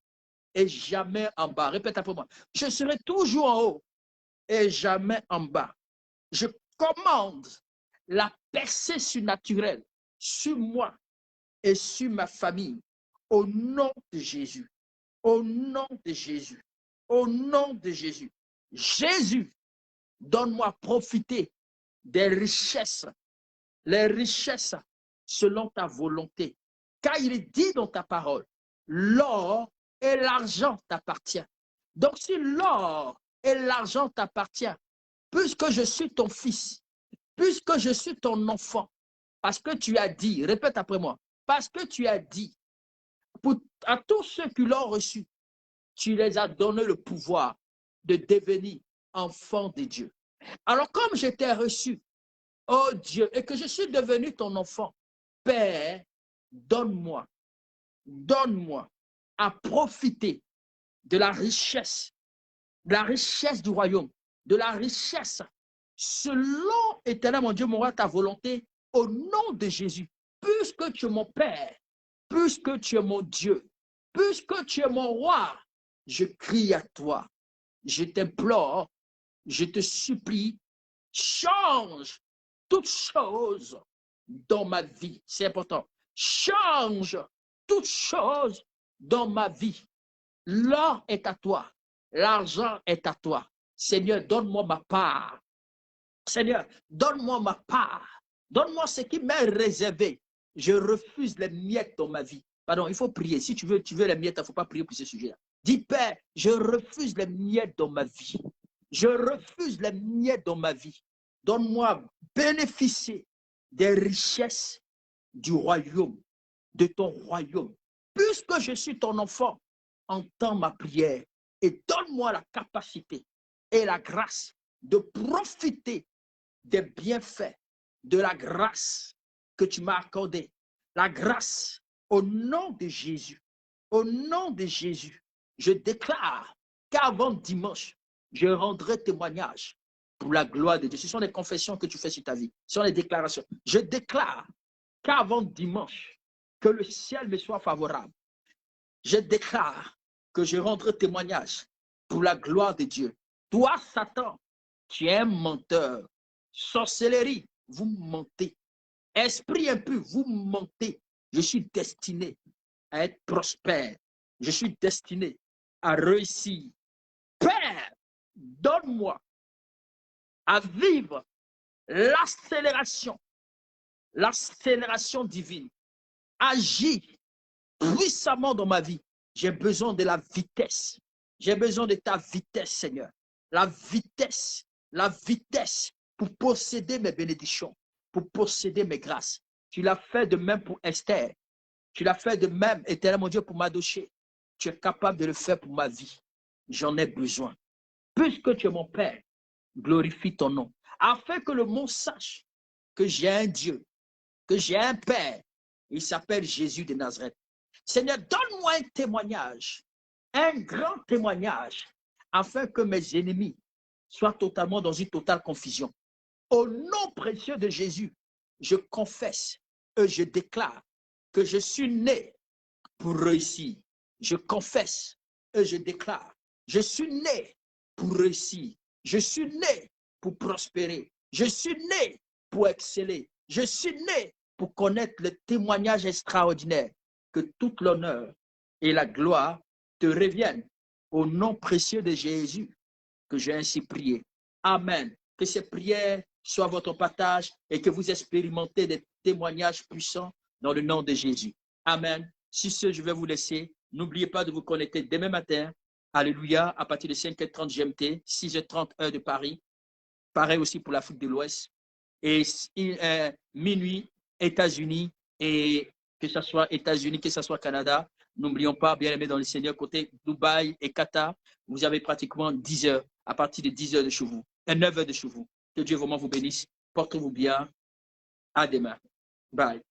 et jamais en bas. Répète après moi. Je serai toujours en haut et jamais en bas. Je commande la percée surnaturelle sur moi et sur ma famille au nom de Jésus. Au nom de Jésus. Au nom de Jésus. Jésus, donne-moi à profiter des richesses, les richesses selon ta volonté. Car il est dit dans ta parole, l'or et l'argent t'appartiennent. Donc si l'or et l'argent t'appartiennent, puisque je suis ton fils, puisque je suis ton enfant, parce que tu as dit, répète après moi, parce que tu as dit, à tous ceux qui l'ont reçu, tu les as donné le pouvoir de devenir enfants de Dieu. Alors comme je t'ai reçu, oh Dieu, et que je suis devenu ton enfant, Père, donne-moi à profiter de la richesse du royaume, de la richesse, selon, éternel mon Dieu, mon roi, ta volonté, au nom de Jésus, puisque tu es mon Père, puisque tu es mon Dieu, puisque tu es mon roi, je crie à toi, je t'implore, je te supplie, change toutes choses dans ma vie. C'est important. Change toutes choses dans ma vie. L'or est à toi. L'argent est à toi. Seigneur, donne-moi ma part. Seigneur, donne-moi ma part. Donne-moi ce qui m'est réservé. Je refuse les miettes dans ma vie. Pardon, il faut prier. Si tu veux les miettes, il ne faut pas prier pour ce sujet-là. Dis, Père, je refuse les miettes dans ma vie. Je refuse les miettes dans ma vie. Donne-moi bénéficier des richesses du royaume, de ton royaume. Puisque je suis ton enfant, entends ma prière et donne-moi la capacité et la grâce de profiter des bienfaits de la grâce que tu m'as accordée. La grâce au nom de Jésus. Au nom de Jésus, je déclare qu'avant dimanche, je rendrai témoignage pour la gloire de Dieu. Ce sont les confessions que tu fais sur ta vie. Ce sont les déclarations. Je déclare qu'avant dimanche, que le ciel me soit favorable. Je déclare que je rendrai témoignage pour la gloire de Dieu. Toi, Satan, tu es un menteur. Sorcellerie, vous mentez. Esprit impur, vous mentez. Je suis destiné à être prospère. Je suis destiné à réussir. Père, donne-moi à vivre l'accélération divine. Agis puissamment dans ma vie. J'ai besoin de la vitesse. J'ai besoin de ta vitesse, Seigneur. La vitesse pour posséder mes bénédictions, pour posséder mes grâces. Tu l'as fait de même pour Esther. Tu l'as fait de même, éternel mon Dieu, pour Mardochée. Tu es capable de le faire pour ma vie. J'en ai besoin. Puisque tu es mon Père, glorifie ton nom. Afin que le monde sache que j'ai un Dieu, que j'ai un Père. Il s'appelle Jésus de Nazareth. Seigneur, donne-moi un témoignage, un grand témoignage, afin que mes ennemis soient totalement dans une totale confusion. Au nom précieux de Jésus, je confesse et je déclare que je suis né pour réussir. Je confesse et je déclare, je suis né pour réussir. Je suis né pour prospérer. Je suis né pour exceller. Je suis né pour connaître le témoignage extraordinaire. Que toute l'honneur et la gloire te reviennent au nom précieux de Jésus que j'ai ainsi prié. Amen. Que ces prières soient votre partage et que vous expérimentez des témoignages puissants dans le nom de Jésus. Amen. Sur ce, je vais vous laisser. N'oubliez pas de vous connecter demain matin. Alléluia, à partir de 5h30 GMT, 6h30 heure de Paris. Pareil aussi pour l'Afrique de l'Ouest. Et minuit, États-Unis, et que ce soit États-Unis, que ce soit Canada. N'oublions pas, bien aimé dans le Seigneur, côté Dubaï et Qatar, vous avez pratiquement 10 heures, à partir de 10 heures de chez vous, et 9 heures de chez vous. Que Dieu vraiment vous bénisse. Portez-vous bien. À demain. Bye.